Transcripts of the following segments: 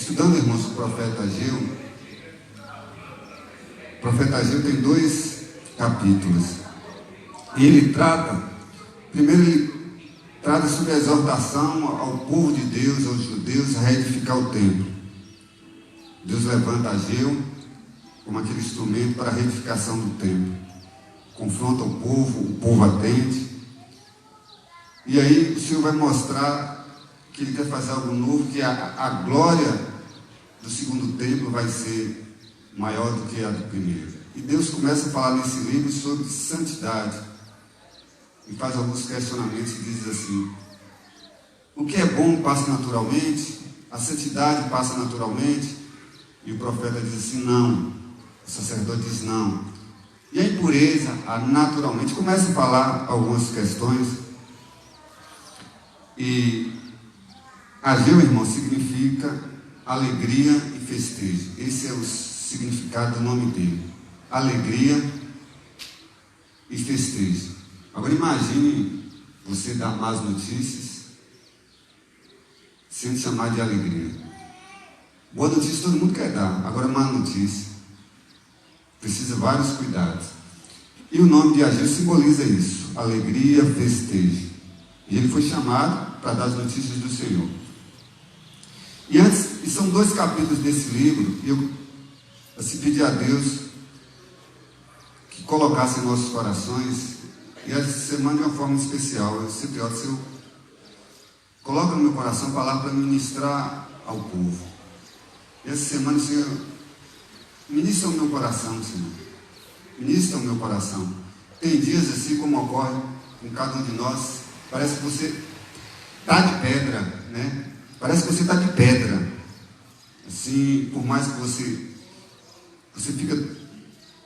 Estudando, irmãos, o profeta Ageu tem 2 capítulos. E ele trata, primeiro ele trata sobre a exortação ao povo de Deus, aos judeus, a reedificar o templo. Deus levanta Ageu como aquele instrumento para a reedificação do templo. Confronta o povo atende. E aí o Senhor vai mostrar que ele quer fazer algo novo, que a glória do segundo templo vai ser maior do que a do primeiro. E Deus começa a falar nesse livro sobre santidade. E faz alguns questionamentos e diz assim: o que é bom passa naturalmente, a santidade passa naturalmente. E o profeta diz assim: não. O sacerdote diz não. E a impureza, naturalmente. Começa a falar algumas questões. E Ageu, irmão, significa alegria e festejo. Esse é o significado do nome dele: alegria e festejo. Agora imagine você dar más notícias sendo chamado de alegria. Boa notícia todo mundo quer dar, agora má notícia precisa vários cuidados. E o nome de Ageu simboliza isso: alegria, festejo. E ele foi chamado para dar as notícias do Senhor. E são 2 capítulos desse livro, e eu assim pedi a Deus que colocasse em nossos corações, e essa semana de uma forma especial. Eu sempre oro, Senhor, coloca no meu coração a palavra para ministrar ao povo. E essa semana, Senhor, ministra o meu coração, Senhor. Ministra o meu coração. Tem dias assim como ocorre com cada um de nós, parece que você está de pedra, né? Parece que você está de pedra. Assim, por mais que você fica,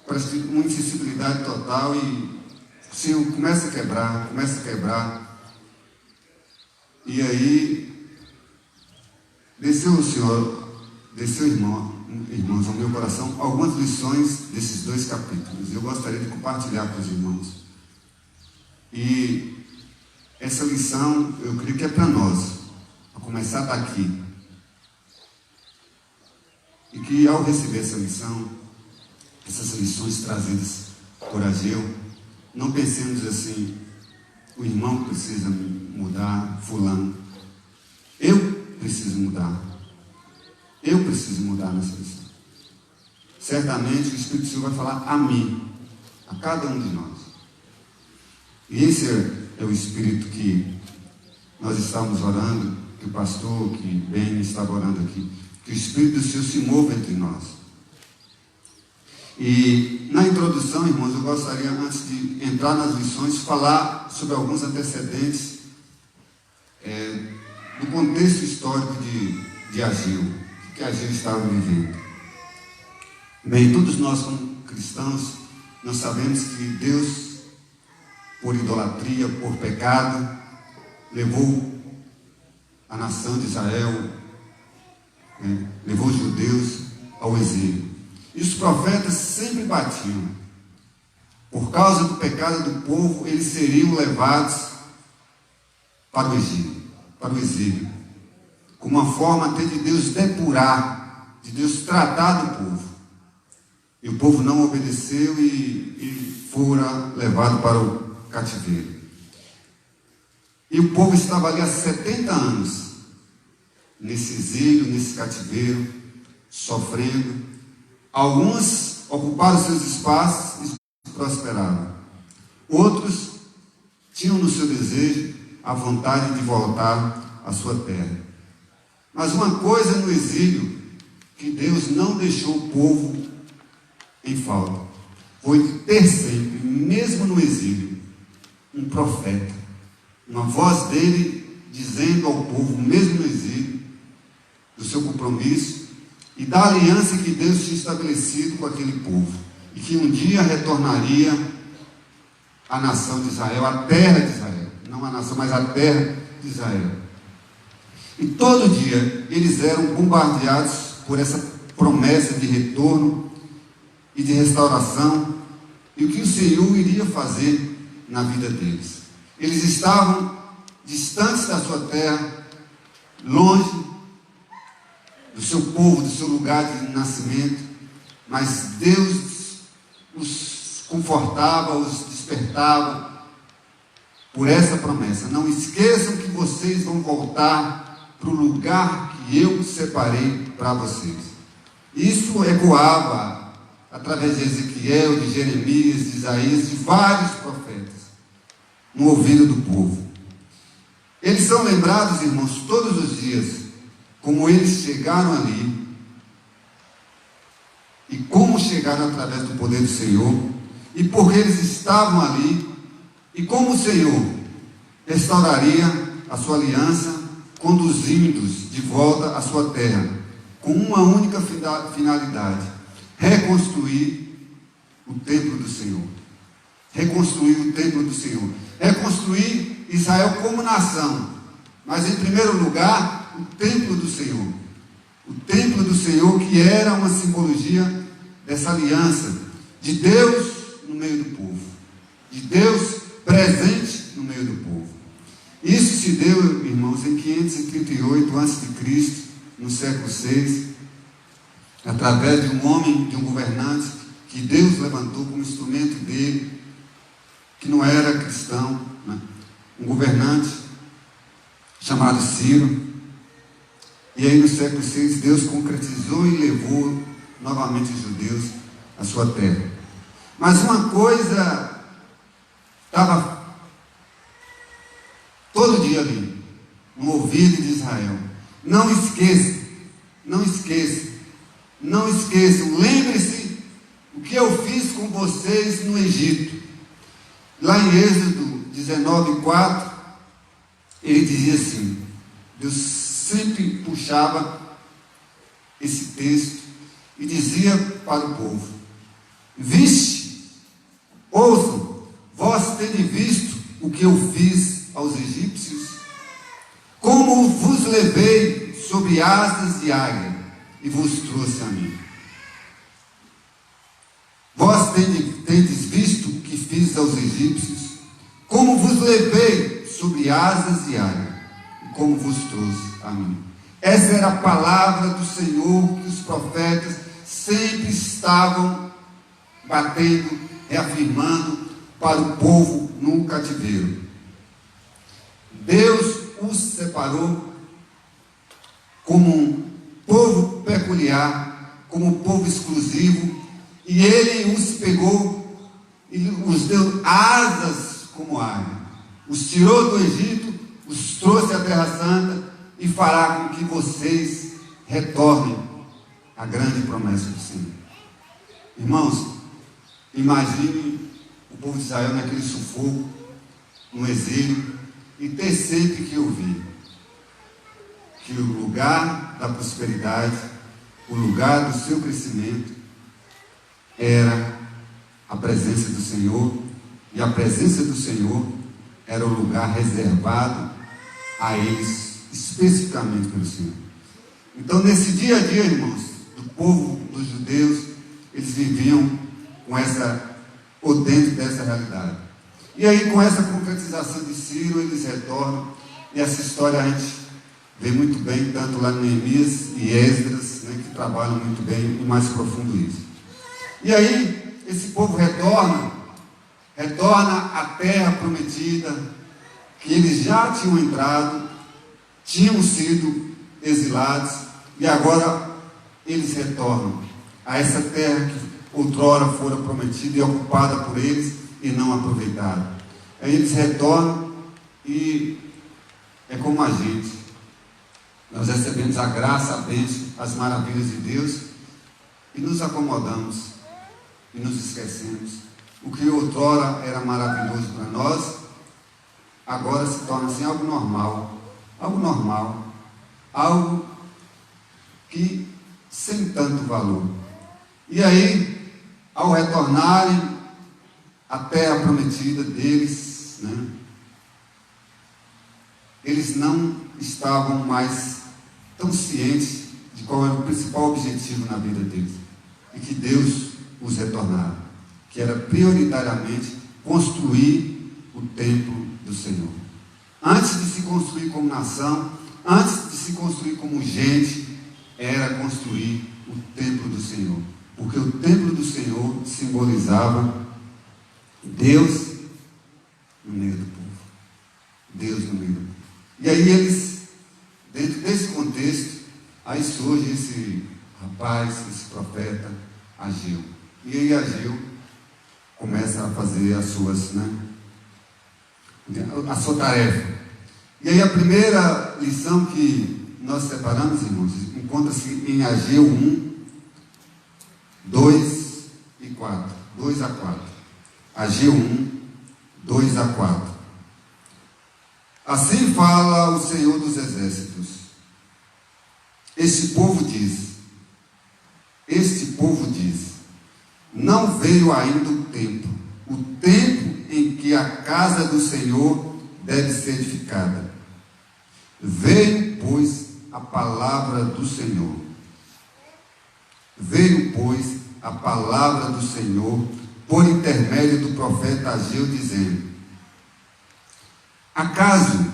parece que com uma insensibilidade total, e o Senhor começa a quebrar. E aí, desceu, irmãos, ao meu coração, algumas lições desses 2 capítulos. Eu gostaria de compartilhar com os irmãos. E essa lição, eu creio que é para nós, a começar daqui. E que ao receber essa lição, essas lições trazidas por Ageu, não pensemos assim: o irmão precisa mudar, fulano. Eu preciso mudar. Eu preciso mudar nessa lição. Certamente o Espírito Santo vai falar a mim, a cada um de nós. E esse é o Espírito que nós estávamos orando, que o pastor, que Ben estava orando aqui. Que o Espírito do Senhor se mova entre nós. E na introdução, irmãos, eu gostaria, antes de entrar nas lições, falar sobre alguns antecedentes do contexto histórico de Ageu, que Ageu estava vivendo. Bem, todos nós como cristãos, nós sabemos que Deus, por idolatria, por pecado, levou a nação de Israel, levou os judeus ao exílio. E os profetas sempre batiam. Por causa do pecado do povo, eles seriam levados para o exílio, como uma forma até de Deus depurar, de Deus tratar do povo. E o povo não obedeceu e fora levado para o cativeiro. E o povo estava ali há 70 anos, nesse exílio, nesse cativeiro, sofrendo. Alguns ocuparam seus espaços e prosperaram. Outros tinham no seu desejo a vontade de voltar à sua terra. Mas uma coisa no exílio que Deus não deixou o povo em falta foi ter sempre, mesmo no exílio, um profeta. Uma voz dele dizendo ao povo, mesmo no exílio, do seu compromisso e da aliança que Deus tinha estabelecido com aquele povo, e que um dia retornaria à nação de Israel, à terra de Israel, não a nação, mas a terra de Israel. E todo dia eles eram bombardeados por essa promessa de retorno e de restauração, e o que o Senhor iria fazer na vida deles. Eles estavam distantes da sua terra, longe do seu seu povo do seu lugar de nascimento, mas Deus os confortava, os despertava por essa promessa: não esqueçam que vocês vão voltar para o lugar que eu separei para vocês. Isso ecoava através de Ezequiel, de Jeremias, de Isaías, de vários profetas, no ouvido do povo. Eles são lembrados, irmãos, todos os dias, como eles chegaram ali, e como chegaram através do poder do Senhor, e porque eles estavam ali, e como o Senhor restauraria a sua aliança, conduzindo-os de volta à sua terra, com uma única finalidade: reconstruir o templo do Senhor. Reconstruir o templo do Senhor. Reconstruir Israel como nação. Mas, em primeiro lugar, o templo do Senhor. O templo do Senhor, que era uma simbologia dessa aliança de Deus no meio do povo. De Deus presente no meio do povo. Isso se deu, irmãos, em 538 a.C., no século VI, através de um homem, de um governante, que Deus levantou como instrumento dele, que não era cristão, né? Um governante chamado Ciro. E aí no século VI, Deus concretizou e levou novamente os judeus à sua terra. Mas uma coisa estava todo dia ali, no ouvido de Israel: não esqueçam, não esqueçam, não esqueçam, lembre-se o que eu fiz com vocês no Egito. Lá em Êxodo 19:4, ele dizia assim, Deus sempre puxava esse texto e dizia para o povo: viste, ouçam, vós tendes visto o que eu fiz aos egípcios, como vos levei sobre asas de águia e vos trouxe a mim. Vós tendes visto o que fiz aos egípcios, como vos levei sobre asas de águia e como vos trouxe a mim. Essa era a palavra do Senhor que os profetas sempre estavam batendo, reafirmando para o povo no cativeiro. Deus os separou como um povo peculiar, como um povo exclusivo, e Ele os pegou e os deu asas como águia. Os tirou do Egito, os trouxe à Terra Santa e fará com que vocês retornem à grande promessa do Senhor. Irmãos, imagine o povo de Israel naquele sufoco, no exílio, e ter sempre que ouvir que o lugar da prosperidade, o lugar do seu crescimento, era a presença do Senhor, e a presença do Senhor era o lugar reservado a eles, especificamente pelo Senhor. Então, nesse dia a dia, irmãos, do povo dos judeus, eles viviam com essa, ou dentro dessa realidade. E aí, com essa concretização de Ciro, eles retornam, e essa história a gente vê muito bem, tanto lá em Neemias e Esdras, né, que trabalham muito bem e mais profundo isso. E aí, esse povo retorna à terra prometida, que eles já tinham entrado, tinham sido exilados, e agora eles retornam a essa terra que outrora fora prometida e ocupada por eles e não aproveitaram. Aí eles retornam e é como a gente. Nós recebemos a graça, a bênção, as maravilhas de Deus e nos acomodamos e nos esquecemos. O que outrora era maravilhoso para nós, agora se torna assim algo normal, algo que sem tanto valor. E aí, ao retornarem à terra prometida deles, né, eles não estavam mais tão cientes de qual era o principal objetivo na vida deles, e que Deus os retornara, que era prioritariamente construir o templo do Senhor. Antes de se construir como nação, antes de se construir como gente, era construir o templo do Senhor, porque o templo do Senhor simbolizava Deus no meio do povo. Deus no meio do povo. E aí eles, dentro desse contexto, aí surge esse rapaz, esse profeta, Ageu. E aí Ageu começa a fazer as suas, a sua tarefa. E aí a primeira lição que nós separamos, irmãos, encontra-se em Ageu 1, 2 e 4. 2 a 4. Ageu 1, 2 a 4. Assim fala o Senhor dos Exércitos. Este povo diz, não veio ainda o tempo em que a casa do Senhor deve ser edificada. Veio, pois, a palavra do Senhor. Por intermédio do profeta Ageu, dizendo: acaso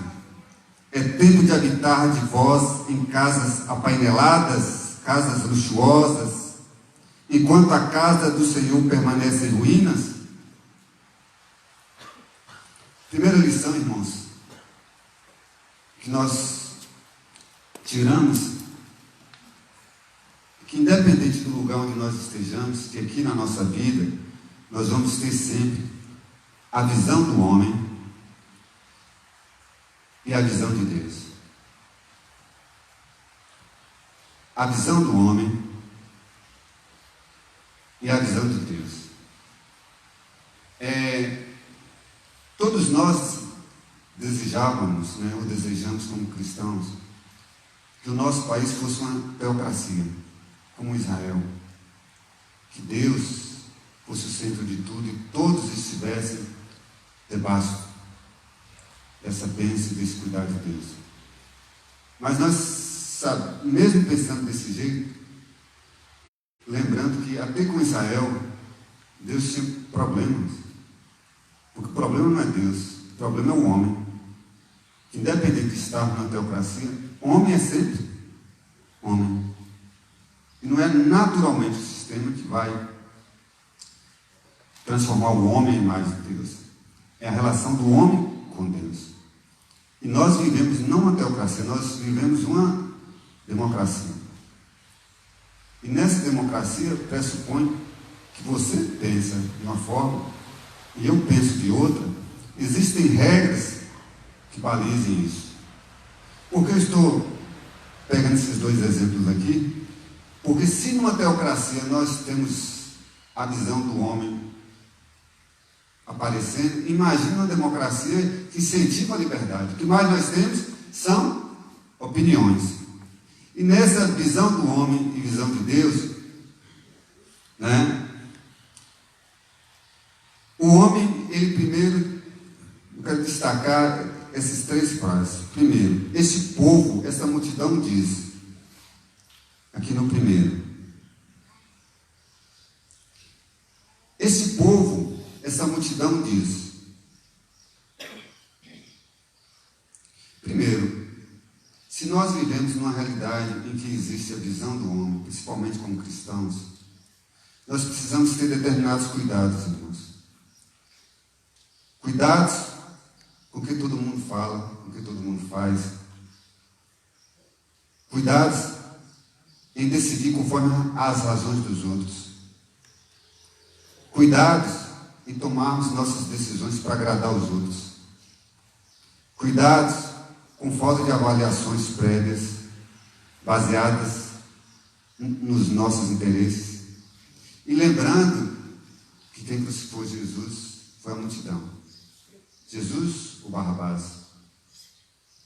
é tempo de habitar de vós em casas apaineladas, casas luxuosas, enquanto a casa do Senhor permanece em ruínas? Primeira lição, irmãos, que nós tiramos, que independente do lugar onde nós estejamos, que aqui na nossa vida, nós vamos ter sempre a visão do homem e a visão de Deus. A visão do homem e a visão de Deus. Todos nós desejávamos, ou desejamos como cristãos, que o nosso país fosse uma teocracia, como Israel. Que Deus fosse o centro de tudo e todos estivessem debaixo dessa bênção e desse cuidado de Deus. Mas nós, mesmo pensando desse jeito, lembrando que até com Israel, Deus tinha problemas. Porque o problema não é Deus, o problema é o homem. Independente de estar na teocracia, homem é sempre homem. E não é naturalmente o sistema que vai transformar o homem em imagem de Deus. É a relação do homem com Deus. E nós vivemos não uma teocracia, nós vivemos uma democracia. E nessa democracia pressupõe que você pensa de uma forma e eu penso de outra. Existem regras que balizem isso. Por que eu estou pegando esses dois exemplos aqui? Porque se numa teocracia nós temos a visão do homem aparecendo, imagina uma democracia que incentiva a liberdade. O que mais nós temos são opiniões. E nessa visão do homem e visão de Deus, o homem, ele primeiro, eu quero destacar essas três frases. Primeiro, esse povo, essa multidão diz, aqui no primeiro, esse povo, essa multidão diz. Primeiro, se nós vivemos numa realidade em que existe a visão do homem, principalmente como cristãos, nós precisamos ter determinados cuidados, irmãos. Cuidados com o que todo mundo fala, com o que todo mundo faz. Cuidados em decidir conforme as razões dos outros. Cuidados em tomarmos nossas decisões para agradar os outros. Cuidados com falta de avaliações prévias, baseadas nos nossos interesses. E lembrando que quem crucificou Jesus foi a multidão. Jesus, o Barrabás.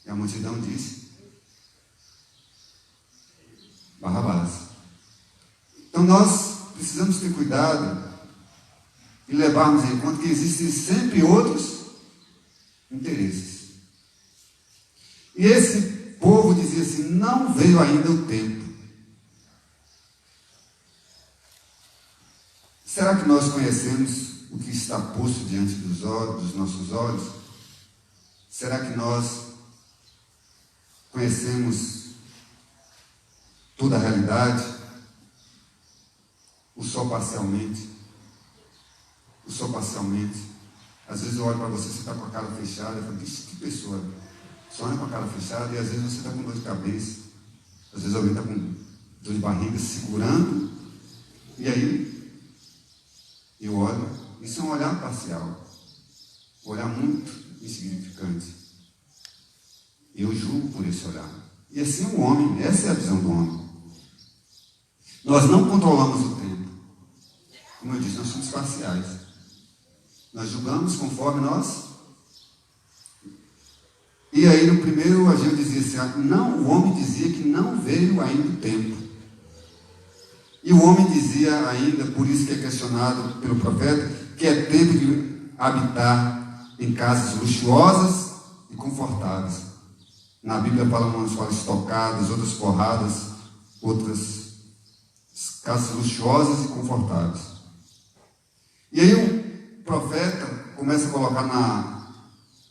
E a multidão disse: Barrabás. Então nós precisamos ter cuidado e levarmos em conta que existem sempre outros interesses. E esse povo dizia assim: não veio ainda o tempo. Será que nós conhecemos o que está posto diante dos nossos olhos? Será que nós conhecemos toda a realidade, o sol parcialmente. O sol parcialmente. Às vezes eu olho para você está com a cara fechada, eu falo, que pessoa, só olha com a cara fechada, e às vezes você está com dor de cabeça, às vezes alguém está com dor de barriga, segurando, e aí eu olho, isso é um olhar parcial, um olhar muito insignificante. Eu julgo por esse olhar. E assim o homem, essa é a visão do homem. Nós não controlamos o tempo. Como eu disse, nós somos parciais. Nós julgamos conforme nós. E aí no primeiro Ageu dizia assim, não, o homem dizia que não veio ainda o tempo. E o homem dizia ainda, por isso que é questionado pelo profeta, que é tempo de habitar em casas luxuosas e confortáveis. Na Bíblia fala umas fala estocadas, outras forradas, outras casas luxuosas e confortáveis. E aí o profeta começa a colocar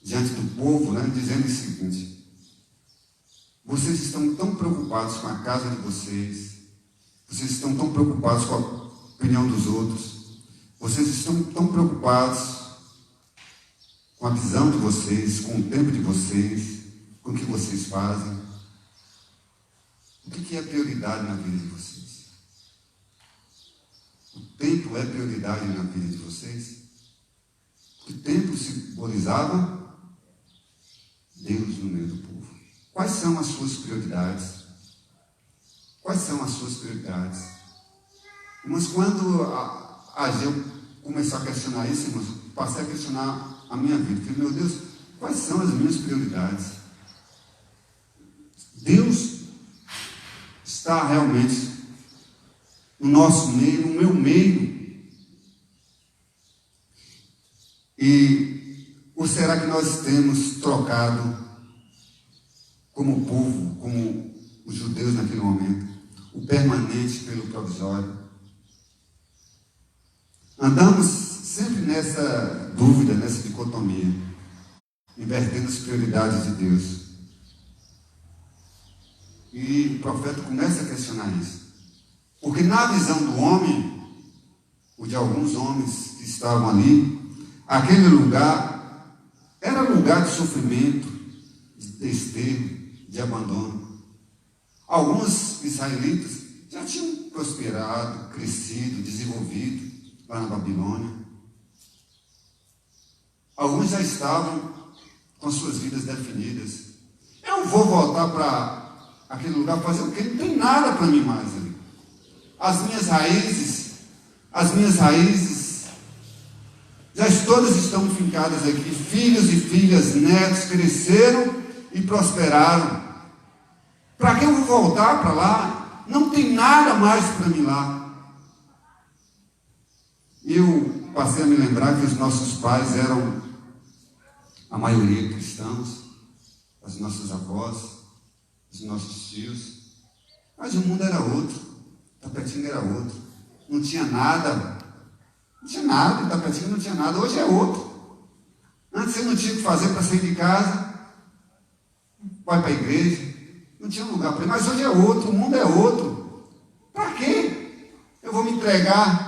diante do povo, né, dizendo o seguinte: vocês estão tão preocupados com a casa de vocês, vocês estão tão preocupados com a opinião dos outros, vocês estão tão preocupados com a visão de vocês, com o tempo de vocês, com o que vocês fazem. O que é prioridade na vida de vocês? O tempo é prioridade na vida de vocês? O tempo simbolizava Deus no meio do povo. Quais são as suas prioridades? Quais são as suas prioridades? Mas quando Ageu começou a questionar isso, irmãos, passei a questionar a minha vida. Falei, meu Deus, quais são as minhas prioridades? Deus está realmente no nosso meio, no meu meio. Ou será que nós temos trocado, como povo, como os judeus naquele momento, o permanente pelo provisório? Andamos sempre nessa dúvida, nessa dicotomia, invertendo as prioridades de Deus. E o profeta começa a questionar isso. Porque na visão do homem, ou de alguns homens que estavam ali, aquele lugar era lugar de sofrimento, de desterro, de abandono. Alguns israelitas já tinham prosperado, crescido, desenvolvido lá na Babilônia. Alguns já estavam com suas vidas definidas. Eu vou voltar para aquele lugar fazer o quê? Não tem nada para mim mais ali. As minhas raízes já todas estão fincadas aqui. Filhos e filhas, netos cresceram e prosperaram. Para que eu vou voltar para lá? Não tem nada mais para mim lá. Eu passei a me lembrar que os nossos pais eram, a maioria, cristãos, as nossas avós, os nossos tios, mas o mundo era outro, Tapetinga era outro, não tinha nada, em Tapetinga não tinha nada, hoje é outro. Antes você não tinha o que fazer para sair de casa, vai para a igreja, não tinha lugar para ir, mas hoje é outro, o mundo é outro. Para quê? Eu vou me entregar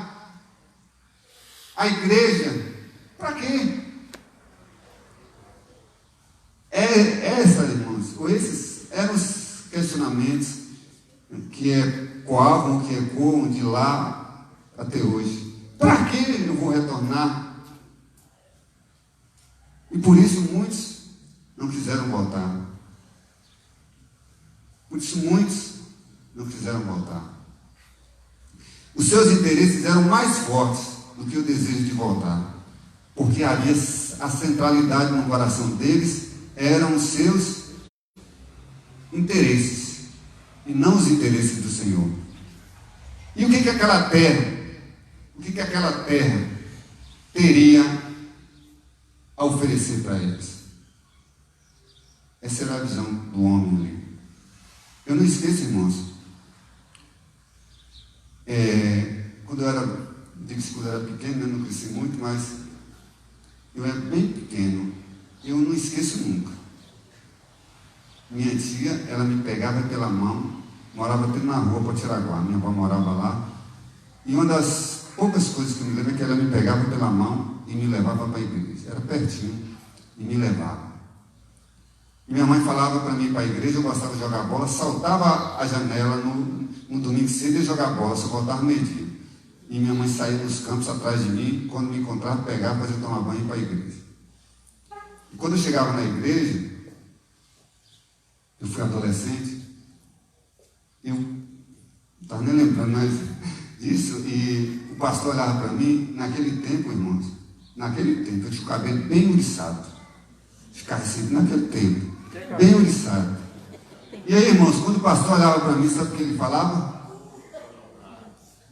à igreja, para quê? Irmãos, ou esses eram os questionamentos que ecoavam, que ecoam de lá até hoje. Para que eu vou retornar? E por isso muitos não quiseram voltar. Por isso muitos não quiseram voltar. Os seus interesses eram mais fortes do que o desejo de voltar. Porque havia a centralidade no coração deles, eram os seus interesses, e não os interesses do Senhor. E o que aquela terra, teria a oferecer para eles? Essa era a visão do homem ali. Eu não esqueço, irmãos, quando eu era pequeno, eu não cresci muito, mas eu era bem pequeno, eu não esqueço nunca. Minha tia, ela me pegava pela mão morava até na rua Potiraguá, minha avó morava lá, e uma das poucas coisas que eu me lembro é que ela me pegava pela mão e me levava para a igreja, era pertinho, e me levava. E minha mãe falava para mim ir para a igreja, eu gostava de jogar bola, saltava a janela no domingo cedo e ia jogar bola, só voltava meio-dia. E minha mãe saía nos campos atrás de mim, quando me encontrava, pegava, fazia tomar banho e ir para a igreja. E quando eu chegava na igreja, eu fui adolescente, eu não estava nem lembrando mais disso, e o pastor olhava para mim, naquele tempo, irmãos, naquele tempo, eu tinha o cabelo bem uriçado, ficava assim, naquele tempo, bem uriçado. E aí, irmãos, quando o pastor olhava para mim, sabe o que ele falava?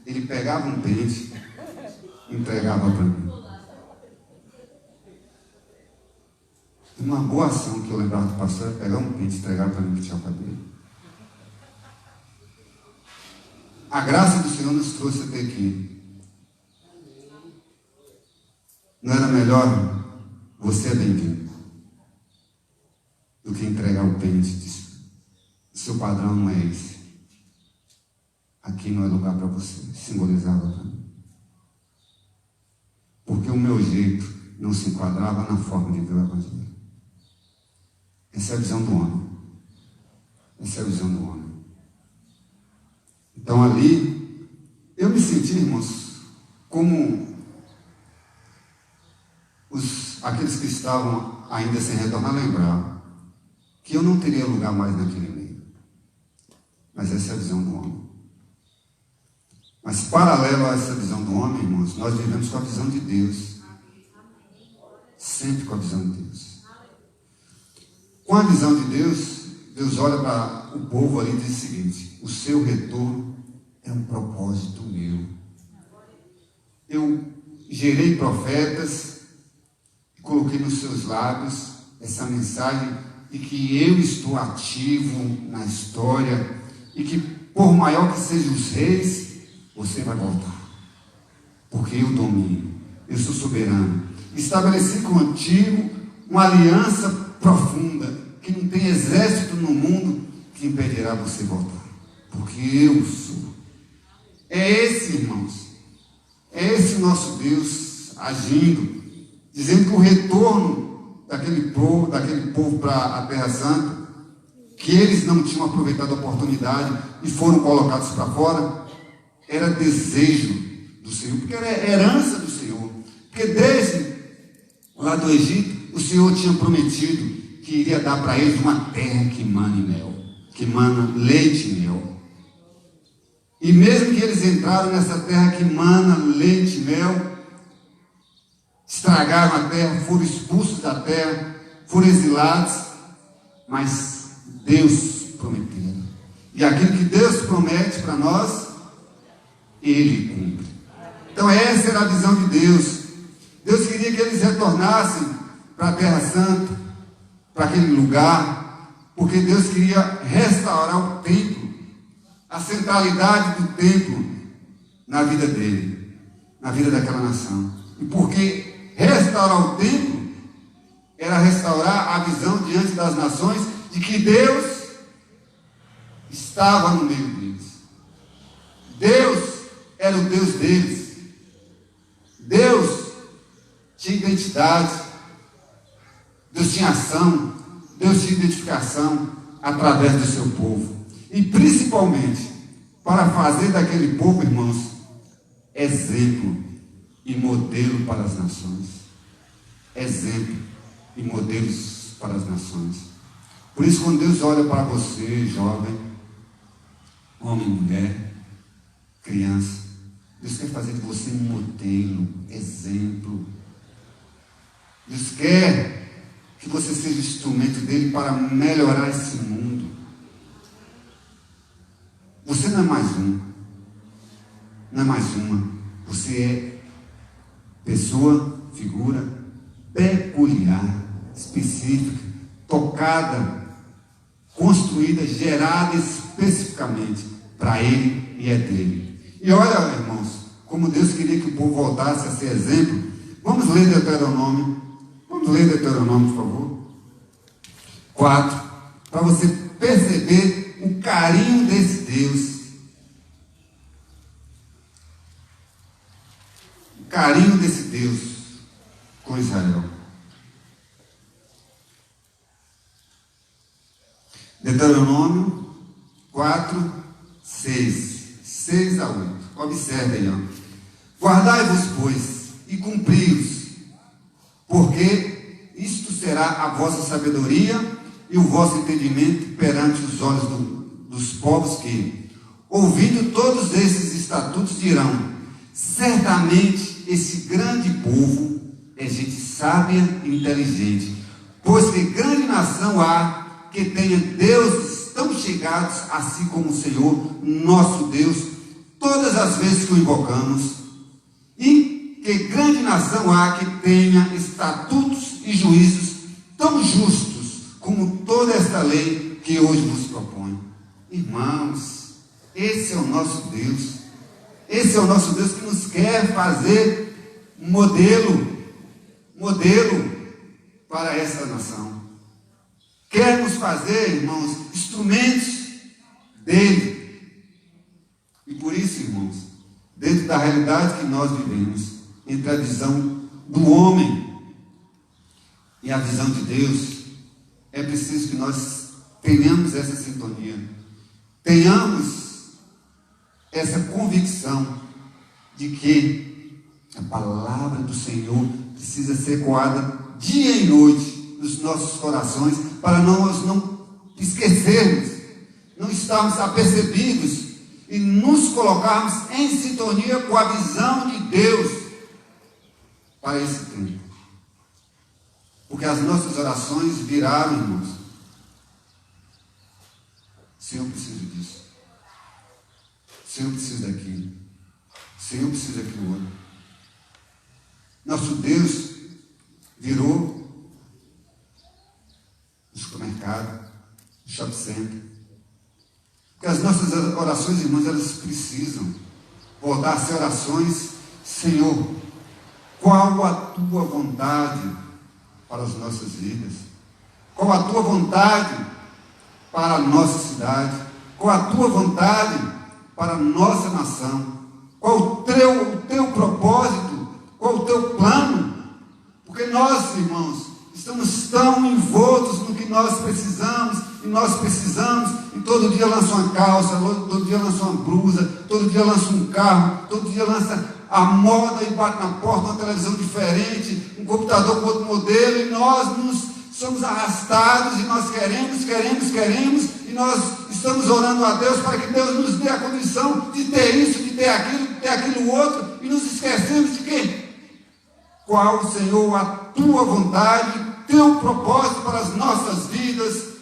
Ele pegava um pente e entregava para mim. Uma boa ação que eu lembrava do pastor era pegar um pente e entregar para mim que tinha o cabelo. A graça do Senhor nos trouxe até aqui. Não era melhor você é bem-vindo do que entregar o pente disso? Seu padrão não é esse. Aqui não é lugar para você, simbolizava para mim. Porque o meu jeito não se enquadrava na forma de ver o Evangelho. Essa é a visão do homem. Essa é a visão do homem. Então ali, eu me senti, irmãos, como aqueles que estavam ainda sem retornar lembravam que eu não teria lugar mais naquele meio. Mas essa é a visão do homem. Mas paralelo a essa visão do homem, irmãos, nós vivemos com a visão de Deus. Sempre com a visão de Deus. Com a visão de Deus, Deus olha para o povo ali e diz o seguinte: o seu retorno é um propósito meu. Eu gerei profetas, coloquei nos seus lábios essa mensagem de que eu estou ativo na história e que por maior que sejam os reis, você vai voltar, porque eu domino, eu sou soberano. Estabeleci contigo uma aliança profunda, que não tem exército no mundo que impedirá você voltar, porque eu sou. É esse, irmãos, é esse o nosso Deus agindo, dizendo que o retorno daquele povo para a Terra Santa, que eles não tinham aproveitado a oportunidade e foram colocados para fora, era desejo do Senhor, porque era herança do Senhor. Porque desde lá do Egito, o Senhor tinha prometido que iria dar para eles uma terra que mana mel, que mana leite e mel. E mesmo que eles entraram nessa terra que mana leite e mel, estragaram a terra, foram expulsos da terra, foram exilados, mas Deus prometeu. E aquilo que Deus promete para nós, Ele cumpre. Então essa era a visão de Deus. Deus queria que eles retornassem para a Terra Santa, para aquele lugar, porque Deus queria restaurar o templo, a centralidade do templo na vida dele, na vida daquela nação. E porque restaurar o templo era restaurar a visão diante das nações de que Deus estava no meio deles. Deus era o Deus deles. Deus tinha identidade, Deus tinha ação, Deus tinha identificação através do seu povo. E principalmente para fazer daquele povo, irmãos, exemplo e modelo para as nações. Exemplo e modelos para as nações. Por isso, quando Deus olha para você, jovem, homem, mulher, criança, Deus quer fazer de você um modelo, exemplo. Deus quer que você seja instrumento dele para melhorar esse mundo. Você não é mais um, não é mais uma. Você é pessoa, figura peculiar, específica, tocada, construída, gerada especificamente para ele e é dele. E olha, irmãos, como Deus queria que o povo voltasse a ser exemplo. Vamos ler Deuteronômio. Vamos ler Deuteronômio, por favor. 4. Para você perceber o carinho desse Deus. O carinho desse Deus com Israel. Deuteronômio 4, 6. 6 a 8. Observe aí, ó. Guardai-vos, pois, e cumpri-os, porque isto será a vossa sabedoria e o vosso entendimento perante os olhos dos povos que, ouvindo todos esses estatutos, dirão: certamente esse grande povo é gente sábia e inteligente, pois que grande nação há que tenha deuses tão chegados assim como o Senhor, nosso Deus, todas as vezes que o invocamos. E que grande nação há que tenha estatutos e juízos tão justos como toda esta lei que hoje vos proponho. Irmãos, esse é o nosso Deus. Esse é o nosso Deus que nos quer fazer modelo para essa nação. Quer nos fazer, irmãos, instrumentos dele. E por isso, irmãos, dentro da realidade que nós vivemos, entre a visão do homem e a visão de Deus, é preciso que nós tenhamos essa sintonia, tenhamos essa convicção de que a palavra do Senhor precisa ser ecoada dia e noite nos nossos corações, para nós não esquecermos, não estarmos apercebidos e nos colocarmos em sintonia com a visão de Deus para esse tempo. Porque as nossas orações viraram, irmãos: Senhor, eu preciso disso. Senhor, eu preciso daquilo. Senhor, eu preciso daquilo outro. Nosso Deus virou o supermercado, o shopping center. Porque as nossas orações, irmãos, elas precisam voltar a ser orações: Senhor, qual a tua vontade para as nossas vidas? Qual a tua vontade para a nossa cidade? Qual a tua vontade para a nossa nação? Qual o teu propósito? Qual o teu plano? Porque nós, irmãos, estamos tão envoltos no que nós precisamos, e todo dia lança uma calça, todo dia lança uma blusa, todo dia lança um carro, todo dia lança a moda e bate na porta, uma televisão diferente, um computador com outro modelo, e nós somos arrastados, e nós queremos, e nós estamos orando a Deus para que Deus nos dê a condição de ter isso, de ter aquilo outro, e nos esquecemos de que? Qual, Senhor, a tua vontade, teu propósito para as nossas vidas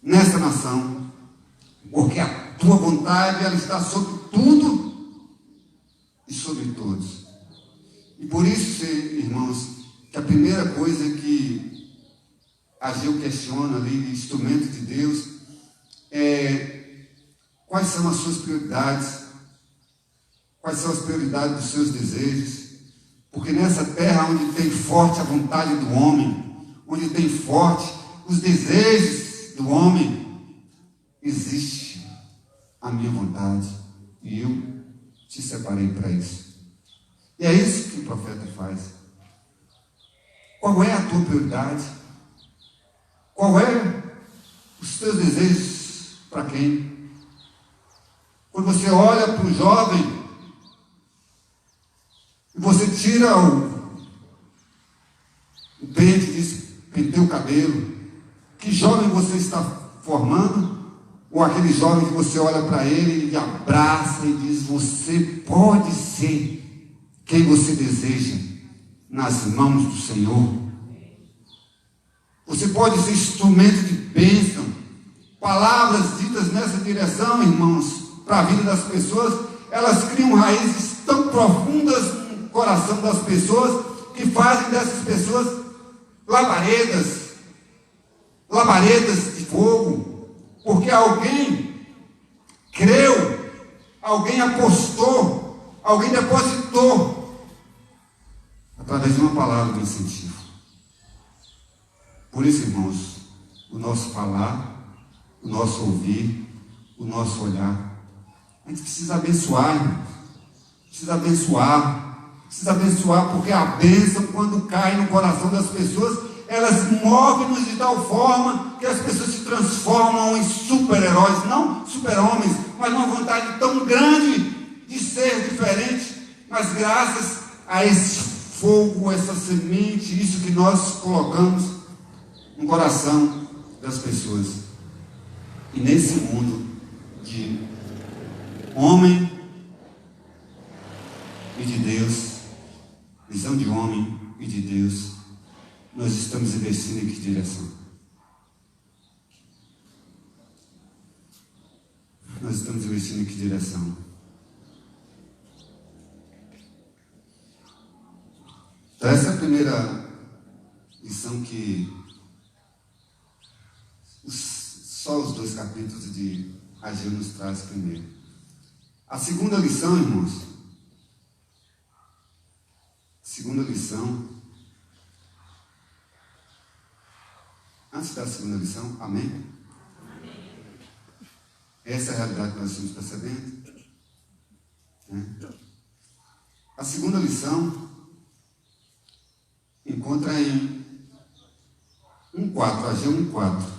nessa nação? Porque a tua vontade, ela está sobre tudo e sobre todos. E por isso, irmãos, que a primeira coisa que Ageu questiona ali, instrumento de Deus, é: quais são as suas prioridades? Quais são as prioridades dos seus desejos? Porque nessa terra onde tem forte a vontade do homem, onde tem forte os desejos do homem, existe a minha vontade, e eu te separei para isso. E é isso que o profeta faz. Qual é a tua prioridade? Qual é os teus desejos para quem? Quando você olha para o jovem e você tira o pente e diz: pentei o cabelo, que jovem você está formando? Ou aquele jovem que você olha para ele e abraça e diz: você pode ser quem você deseja nas mãos do Senhor. Você pode ser instrumento de bênção. Palavras ditas nessa direção, irmãos, para a vida das pessoas, elas criam raízes tão profundas no coração das pessoas, que fazem dessas pessoas labaredas de fogo, porque alguém creu, alguém apostou, alguém depositou através de uma palavra de incentivo. Por isso, irmãos, o nosso falar, o nosso ouvir, o nosso olhar. A gente precisa abençoar, irmãos. Precisa abençoar, porque a bênção, quando cai no coração das pessoas, elas movem-nos de tal forma que as pessoas se transformam em super-heróis, não super-homens, mas uma vontade tão grande de ser diferente, mas graças a esse fogo, essa semente, isso que nós colocamos no coração das pessoas. E nesse mundo de homem e de Deus, visão de homem e de Deus, nós estamos investindo em que direção? Nós estamos investindo em que direção? Então, essa é a primeira lição que só os 2 capítulos de Ageu nos traz primeiro. A segunda lição, irmãos, antes da segunda lição, amém? Essa é a realidade que nós estamos percebendo. A segunda lição encontra em 1,4, Ageu 1,4.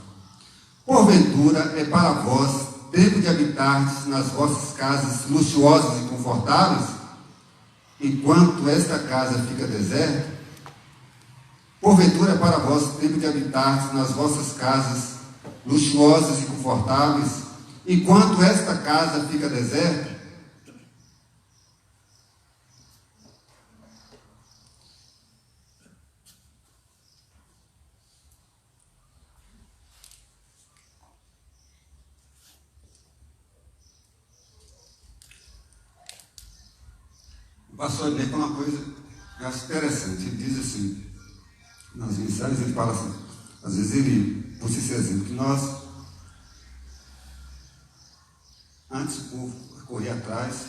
Porventura é para vós tempo de habitardes nas vossas casas luxuosas e confortáveis, enquanto esta casa fica deserta? Porventura é para vós tempo de habitardes nas vossas casas luxuosas e confortáveis, enquanto esta casa fica deserta? O pastor Ednei fala uma coisa que eu acho interessante. Ele diz assim, nas mensagens ele fala assim, às vezes ele puxa esse exemplo, que nós, antes o povo corria atrás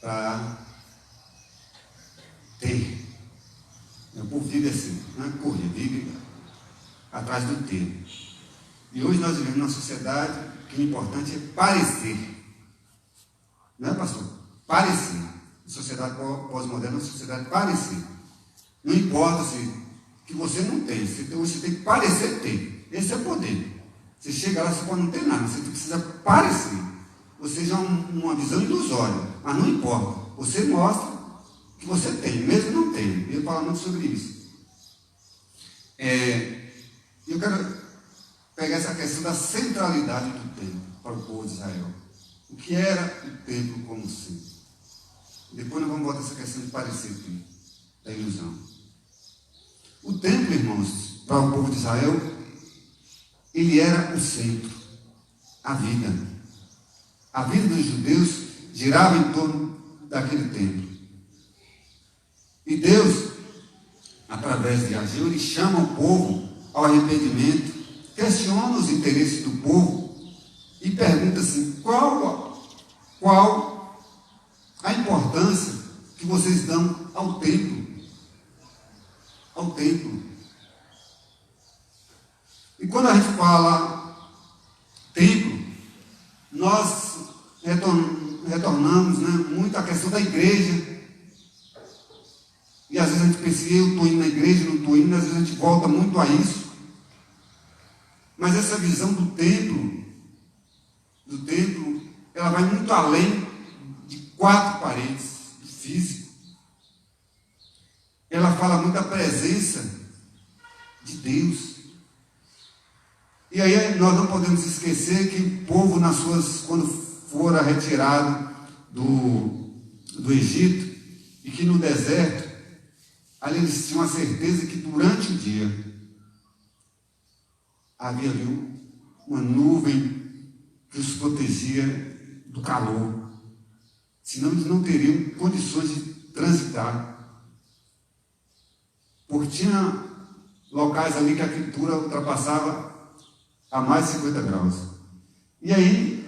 para ter. O povo vive assim, não é correr, vive atrás do ter. E hoje nós vivemos numa sociedade que o importante é parecer. Não é, pastor? Parecer. A sociedade pós-moderna é uma sociedade parecer. Não importa se que você não tem. Você tem que parecer ter. Esse é o poder. Você chega lá, você pode não ter nada. Você precisa parecer. Você já é uma visão ilusória. Mas não importa. Você mostra que você tem, mesmo não tem. Eu falo muito sobre isso. Eu quero pegar essa questão da centralidade do templo para o povo de Israel. O que era o templo como centro? Depois nós vamos botar essa questão de parecer aqui, da ilusão. O templo, irmãos, para o povo de Israel, ele era o centro, a vida. A vida dos judeus girava em torno daquele templo. E Deus, através de Ageu, ele chama o povo ao arrependimento, questiona os interesses do povo e pergunta assim, qual a importância que vocês dão ao templo? Ao templo. E quando a gente fala templo, nós retornamos, muito à questão da igreja. E às vezes a gente pensa, eu estou indo na igreja, não estou indo, às vezes a gente volta muito a isso. Mas essa visão do templo, ela vai muito além de 4 paredes, do físico. Ela fala muito da presença de Deus. E aí nós não podemos esquecer que o povo, quando fora retirado do Egito, e que no deserto, ali eles tinham a certeza que durante o dia havia ali uma nuvem que os protegia do calor, senão eles não teriam condições de transitar, porque tinha locais ali que a quentura ultrapassava a mais de 50 graus, e aí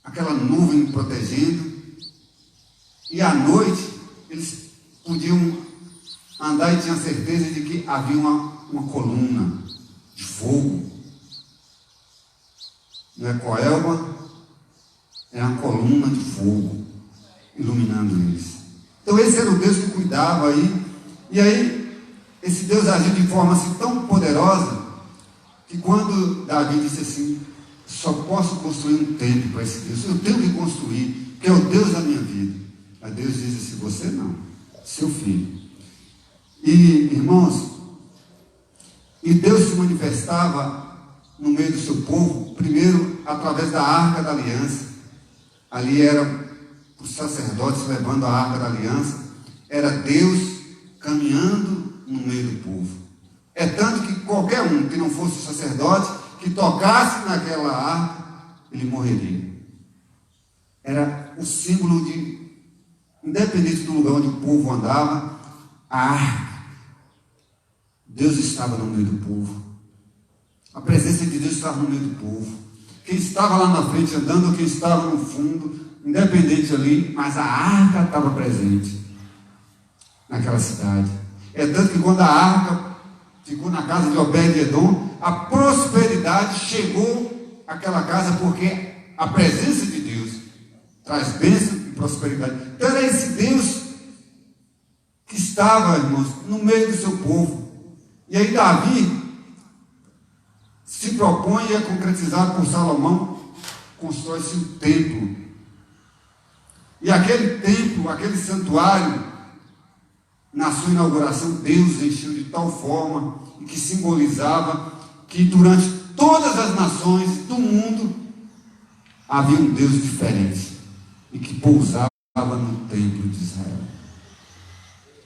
aquela nuvem protegendo, e à noite eles podiam andar e tinham certeza de que havia uma uma coluna de fogo. Não é coelba, é uma coluna de fogo iluminando eles. Então esse era o Deus que cuidava aí. E aí esse Deus agiu de forma assim tão poderosa que quando Davi disse assim: só posso construir um templo para esse Deus, eu tenho que construir, que é o Deus da minha vida. Aí Deus diz assim: você não, seu filho. E irmãos, e Deus se manifestava no meio do seu povo, primeiro através da Arca da Aliança. Ali era os sacerdotes levando a Arca da Aliança, era Deus caminhando no meio do povo. É tanto que qualquer um que não fosse sacerdote, que tocasse naquela arca, ele morreria. Era o símbolo de, independente do lugar onde o povo andava, a arca. Deus estava no meio do povo. A presença de Deus estava no meio do povo. Quem estava lá na frente andando, quem estava no fundo, independente ali, mas a arca estava presente naquela cidade. É tanto que quando a arca ficou na casa de Obed-Edom, a prosperidade chegou àquela casa, porque a presença de Deus traz bênção e prosperidade. Então era esse Deus que estava, irmãos, no meio do seu povo. E aí Davi se propõe a concretizar por Salomão, constrói-se um templo. E aquele templo, aquele santuário, na sua inauguração, Deus encheu de tal forma e que simbolizava que durante todas as nações do mundo havia um Deus diferente e que pousava no templo de Israel.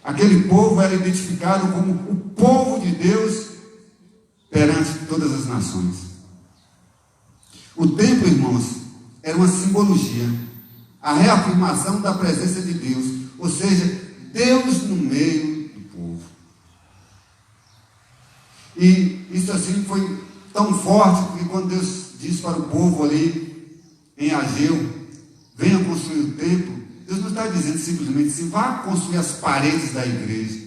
Aquele povo era identificado como o povo de Deus perante todas as nações. O templo, irmãos, era uma simbologia, a reafirmação da presença de Deus, ou seja, Deus no meio do povo. E isso assim foi tão forte que quando Deus disse para o povo ali em Ageu: venha construir o templo, Deus não está dizendo simplesmente assim: vá construir as paredes da igreja.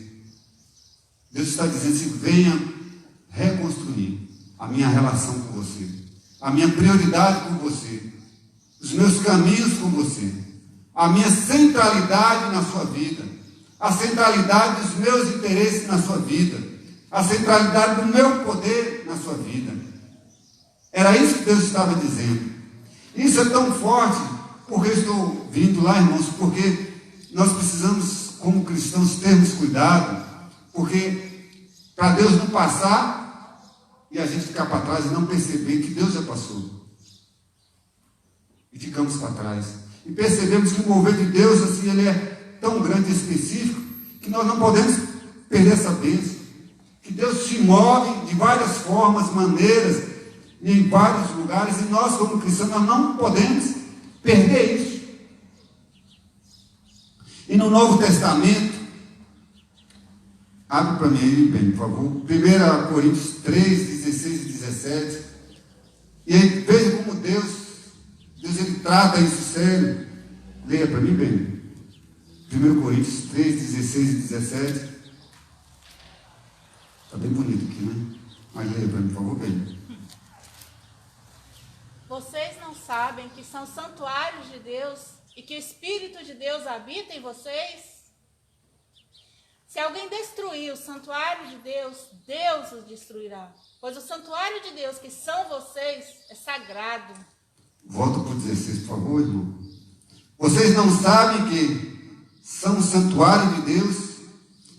Deus está dizendo assim: venha reconstruir a minha relação com você, a minha prioridade com você, os meus caminhos com você, a minha centralidade na sua vida, a centralidade dos meus interesses na sua vida, a centralidade do meu poder na sua vida. Era isso que Deus estava dizendo. Isso é tão forte, porque eu estou vindo lá, irmãos, porque nós precisamos, como cristãos, termos cuidado, porque para Deus não passar e a gente ficar para trás e não perceber que Deus já passou. E ficamos para trás. E percebemos que o mover de Deus, assim, ele é tão grande e específico, que nós não podemos perder essa bênção. Que Deus se move de várias formas, maneiras, em vários lugares, e nós, como cristãos, nós não podemos perder isso. E no Novo Testamento, abre para mim aí, bem, por favor, 1 Coríntios 3, 16 e 17, e aí veja como Deus ele trata isso sério. Leia para mim, bem, 1 Coríntios 3, 16 e 17, está bem bonito aqui, né? Mas leia para mim, por favor, bem. Vocês não sabem que são santuários de Deus e que o Espírito de Deus habita em vocês? Se alguém destruir o santuário de Deus, Deus os destruirá. Pois o santuário de Deus, que são vocês, é sagrado. Volta para o 16, por favor, irmão. Vocês não sabem que são o santuário de Deus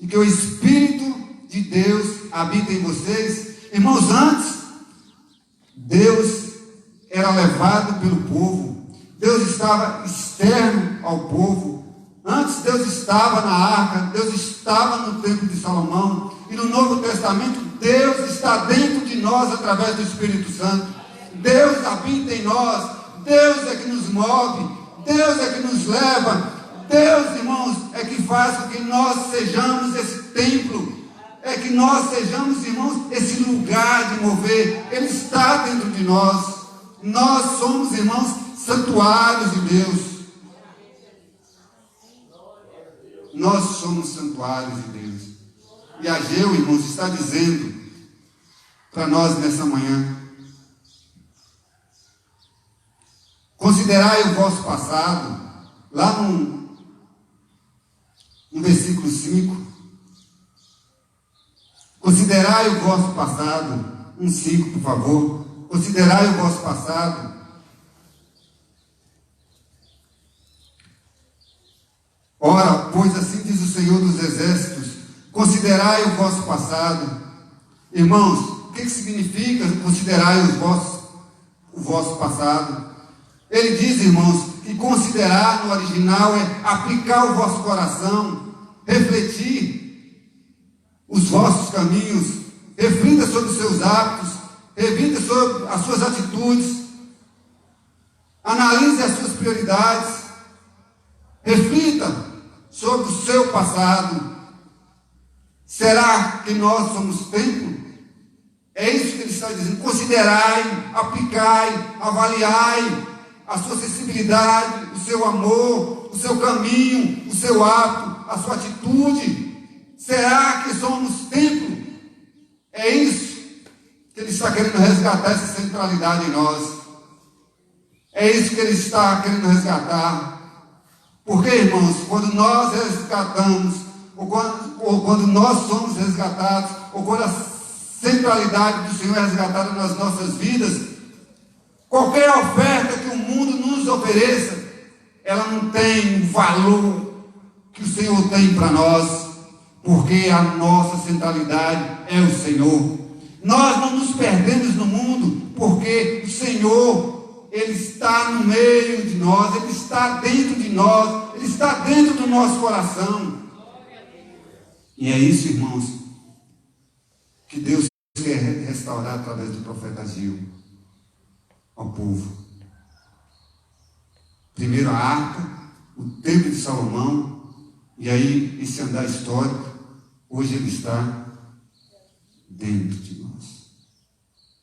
e que o Espírito de Deus habita em vocês? Irmãos, antes, Deus era levado pelo povo. Deus estava externo ao povo. Antes Deus estava na arca, Deus estava no templo de Salomão, e no Novo Testamento Deus está dentro de nós através do Espírito Santo. Deus habita em nós, Deus é que nos move, Deus é que nos leva, Deus, irmãos, é que faz com que nós sejamos esse templo, é que nós sejamos, irmãos, esse lugar de mover. Ele está dentro de nós. Nós somos, irmãos, santuários de Deus. Nós somos santuários de Deus. E Ageu, irmãos, está dizendo para nós nessa manhã. Considerai o vosso passado, lá no versículo 5. Considerai o vosso passado, 1:5, por favor. Considerai o vosso passado. Ora, pois assim diz o Senhor dos Exércitos, considerai o vosso passado. Irmãos, o que significa considerai o vosso passado? Ele diz, irmãos, que considerar no original é aplicar o vosso coração, refletir os vossos caminhos, reflita sobre os seus hábitos, reflita sobre as suas atitudes, analise as suas prioridades, reflita sobre o seu passado. Será que nós somos templo? É isso que ele está dizendo. Considerai, aplicai, avaliai a sua sensibilidade, o seu amor, o seu caminho, o seu ato, a sua atitude. Será que somos templo? É isso que ele está querendo resgatar, essa centralidade em nós. É isso que ele está querendo resgatar. Porque, irmãos, quando nós resgatamos, ou quando nós somos resgatados, ou quando a centralidade do Senhor é resgatada nas nossas vidas, qualquer oferta que o mundo nos ofereça, ela não tem o valor que o Senhor tem para nós, porque a nossa centralidade é o Senhor. Nós não nos perdemos no mundo, porque o Senhor, Ele está no meio de nós, Ele está dentro de nós, Ele está dentro do nosso coração. E é isso, irmãos, que Deus quer restaurar através do profeta Ageu ao povo. Primeiro a arca, o templo de Salomão, e aí esse andar histórico, hoje ele está dentro de nós.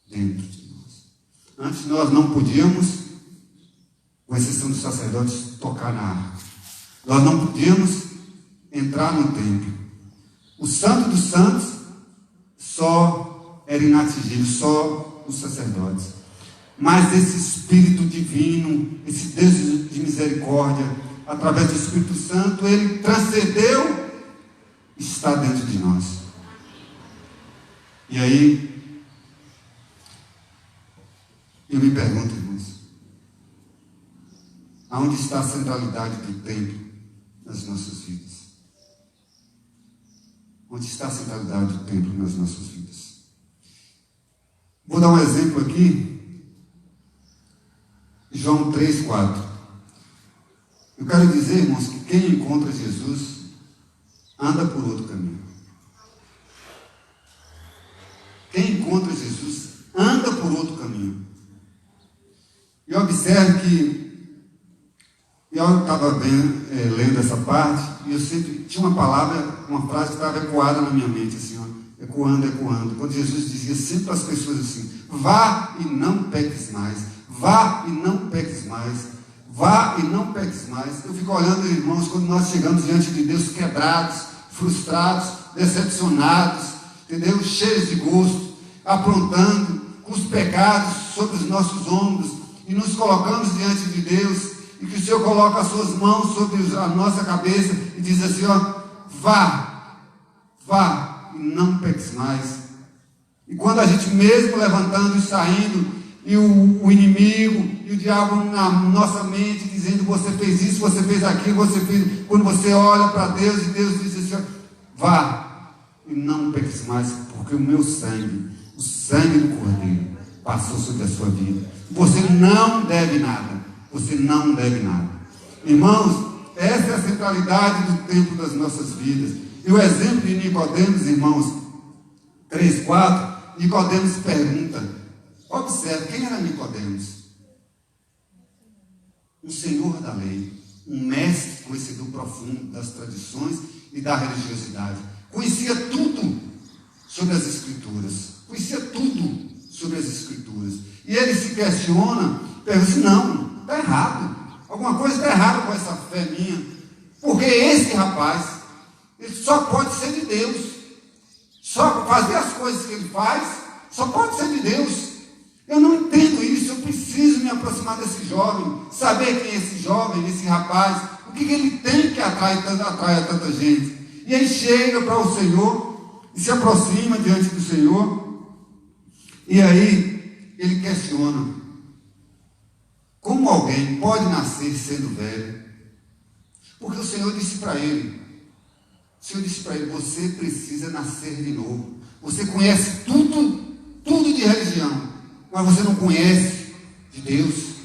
Dentro de nós. Antes nós não podíamos, com exceção dos sacerdotes, tocar na arca. Nós não podíamos entrar no templo. O santo dos santos só era inatingível, só os sacerdotes. Mas esse Espírito divino, esse Deus de misericórdia, através do Espírito Santo, ele transcendeu, está dentro de nós. E aí, eu me pergunto, irmãos, aonde está a centralidade do templo nas nossas vidas? Onde está a centralidade do templo nas nossas vidas? Vou dar um exemplo aqui. João 3:4. Eu quero dizer, irmãos, que quem encontra Jesus anda por outro caminho. Quem encontra Jesus anda por outro caminho. E observe que eu estava lendo essa parte, e eu sempre tinha uma palavra, uma frase que estava ecoada na minha mente, assim, ó, ecoando. Quando Jesus dizia sempre para as pessoas assim: vá e não peques mais. Vá e não peques mais. Vá e não peques mais. Eu fico olhando, irmãos, quando nós chegamos diante de Deus quebrados, frustrados, decepcionados, entendeu? Cheios de gosto, aprontando, com os pecados sobre os nossos ombros, e nos colocamos diante de Deus, e que o Senhor coloca as suas mãos sobre a nossa cabeça e diz assim, ó: vá e não peques mais. E quando a gente mesmo levantando e saindo, e o inimigo e o diabo na nossa mente dizendo: você fez isso, você fez aquilo, você fez. Quando você olha para Deus e Deus diz assim: vá e não peques mais, porque o meu sangue, o sangue do Cordeiro, passou sobre a sua vida. Você não deve nada. Você não deve nada. Irmãos, essa é a centralidade do tempo das nossas vidas. E o exemplo de Nicodemos, irmãos, 3:4, Nicodemos pergunta. Observe, quem era Nicodemos? Um senhor da lei, um mestre conhecedor profundo das tradições e da religiosidade. Conhecia tudo sobre as Escrituras. E ele se questiona, pergunta assim: não, está errado. Alguma coisa está errada com essa fé minha. Porque esse rapaz, ele só pode ser de Deus. Só fazer as coisas que ele faz Só pode ser de Deus. Eu não entendo isso, eu preciso me aproximar desse jovem, saber quem é esse jovem, esse rapaz, o que ele tem que atrai a tanta gente. E aí chega para o Senhor, e se aproxima diante do Senhor, e aí ele questiona, como alguém pode nascer sendo velho? Porque o Senhor disse para ele, você precisa nascer de novo. Você conhece tudo de religião, mas você não conhece de Deus.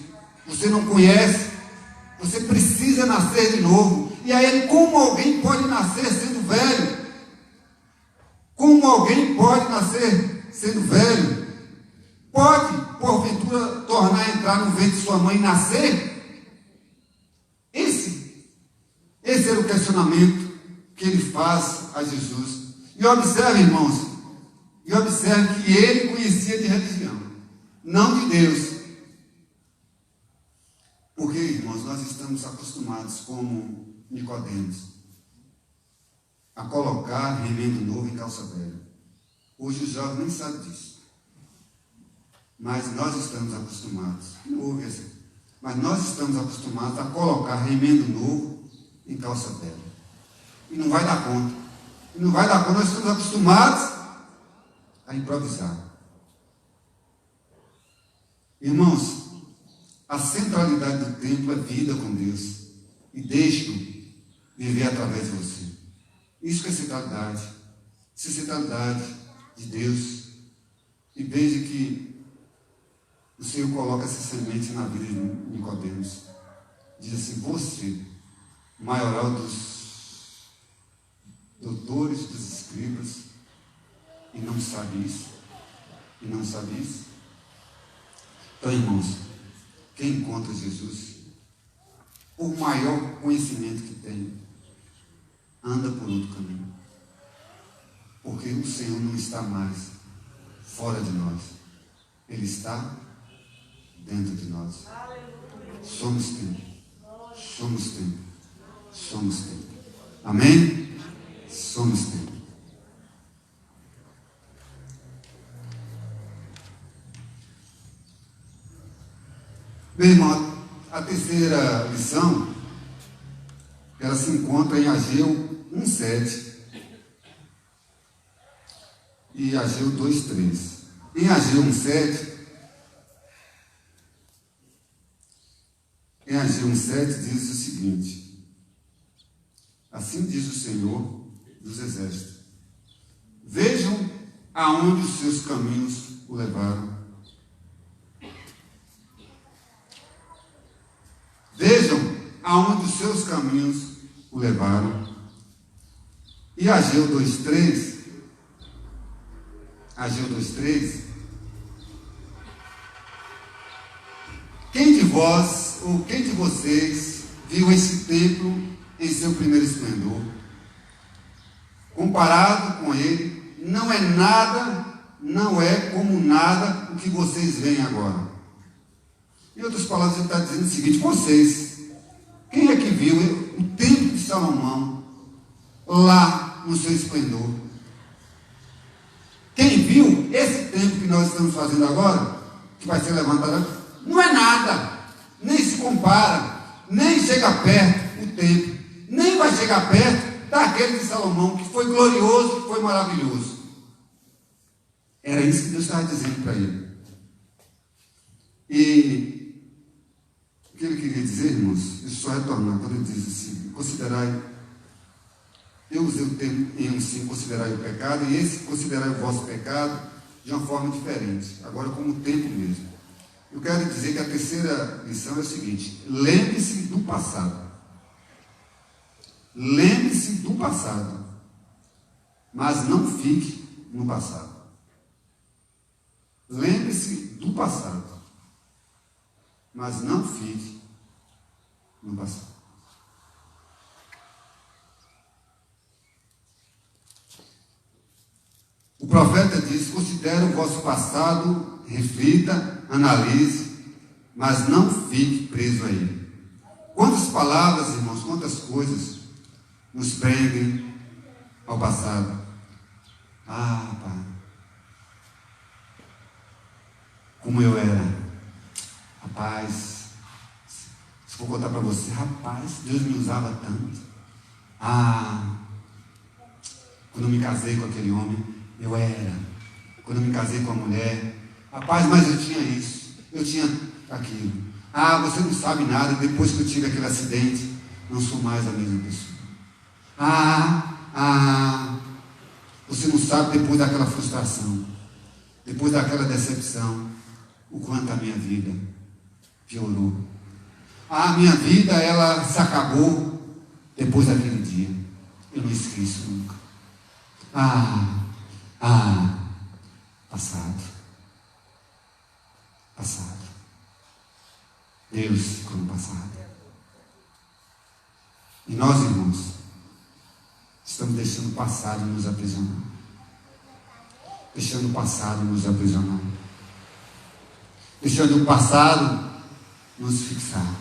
Você não conhece. Você precisa nascer de novo. E aí ele, como alguém pode nascer sendo velho? Como alguém pode nascer sendo velho? Pode, porventura, tornar a entrar no ventre de sua mãe e nascer? Esse era o questionamento que ele faz a Jesus. E observe, irmãos, que ele conhecia de religião, não de Deus. Porque, irmãos, nós estamos acostumados, como Nicodemos, a colocar remendo novo em calça velha. Hoje os jovens nem sabem disso. Mas nós estamos acostumados, mas nós estamos acostumados a colocar remendo novo em calça velha. E não vai dar conta. Nós estamos acostumados a improvisar. Irmãos, a centralidade do templo é vida com Deus. E deixe-o viver através de você. Isso que é centralidade. Isso é centralidade de Deus. E veja que o Senhor coloca essa semente na vida de Nicodemos. Diz assim, você, maioral dos doutores, dos escribas, e não sabe isso? Então, irmãos, quem encontra Jesus, por maior conhecimento que tem, anda por outro caminho. Porque o Senhor não está mais fora de nós. Ele está dentro de nós. Somos templo. Amém? Somos templo. Meu irmão, a terceira lição, ela se encontra em Ageu 1:7 e Ageu 2:3. Em Ageu 1:7, diz o seguinte: assim diz o Senhor dos Exércitos, vejam aonde os seus caminhos o levaram. Vejam aonde os seus caminhos o levaram. E Ageu 2:3, quem de vós ou quem de vocês viu esse templo em seu primeiro esplendor? Comparado com ele, não é como nada o que vocês veem agora. Em outras palavras, ele está dizendo o seguinte: vocês, quem é que viu o templo de Salomão lá no seu esplendor? Quem viu esse templo que nós estamos fazendo agora, que vai ser levantado, não é nada, nem se compara, nem chega perto o templo, nem vai chegar perto daquele de Salomão, que foi glorioso, que foi maravilhoso. Era isso que Deus estava dizendo para ele. E o que ele queria dizer, irmãos, isso só retornar, quando ele diz assim, considerai, eu usei o termo em 1:5, considerai o pecado, e esse considerai o vosso pecado de uma forma diferente, agora como tempo mesmo. Eu quero dizer que a terceira lição é o seguinte: lembre-se do passado. Lembre-se do passado, mas não fique no passado. Lembre-se do passado, mas não fique no passado. O profeta diz: considere o vosso passado, reflita, analise, mas não fique preso a ele. Quantas palavras, irmãos, quantas coisas nos prendem ao passado. Ah, pai, como eu era. Rapaz, se for contar para você, rapaz, Deus me usava tanto. Quando eu me casei com aquele homem, eu era. Quando eu me casei com a mulher, rapaz, mas eu tinha isso, eu tinha aquilo. Você não sabe nada, depois que eu tive aquele acidente, não sou mais a mesma pessoa. Você não sabe, depois daquela frustração, depois daquela decepção, o quanto a minha vida piorou. A minha vida, ela se acabou depois daquele dia. Eu não esqueço nunca. Passado. Deus ficou no passado. E nós, irmãos, estamos deixando o passado nos aprisionar. Deixando o passado nos aprisionar. Deixando o passado nos fixar.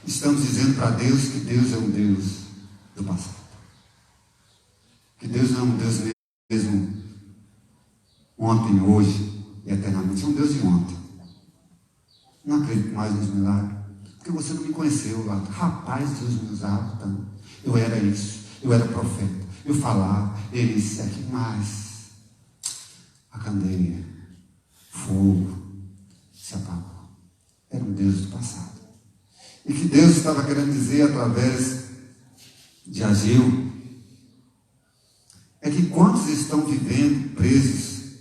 Estamos dizendo para Deus que Deus é um Deus do passado. Que Deus não é um Deus mesmo ontem, hoje e eternamente. É um Deus de ontem. Não acredito mais nos milagres. Porque você não me conheceu lá. Rapaz, Deus me usava tanto. Eu era isso. Eu era profeta. Eu falava. Isso, aqui mais. A candeia. Fogo. Se apagou. Era um Deus do passado. E que Deus estava querendo dizer através de Ageu é que quantos estão vivendo presos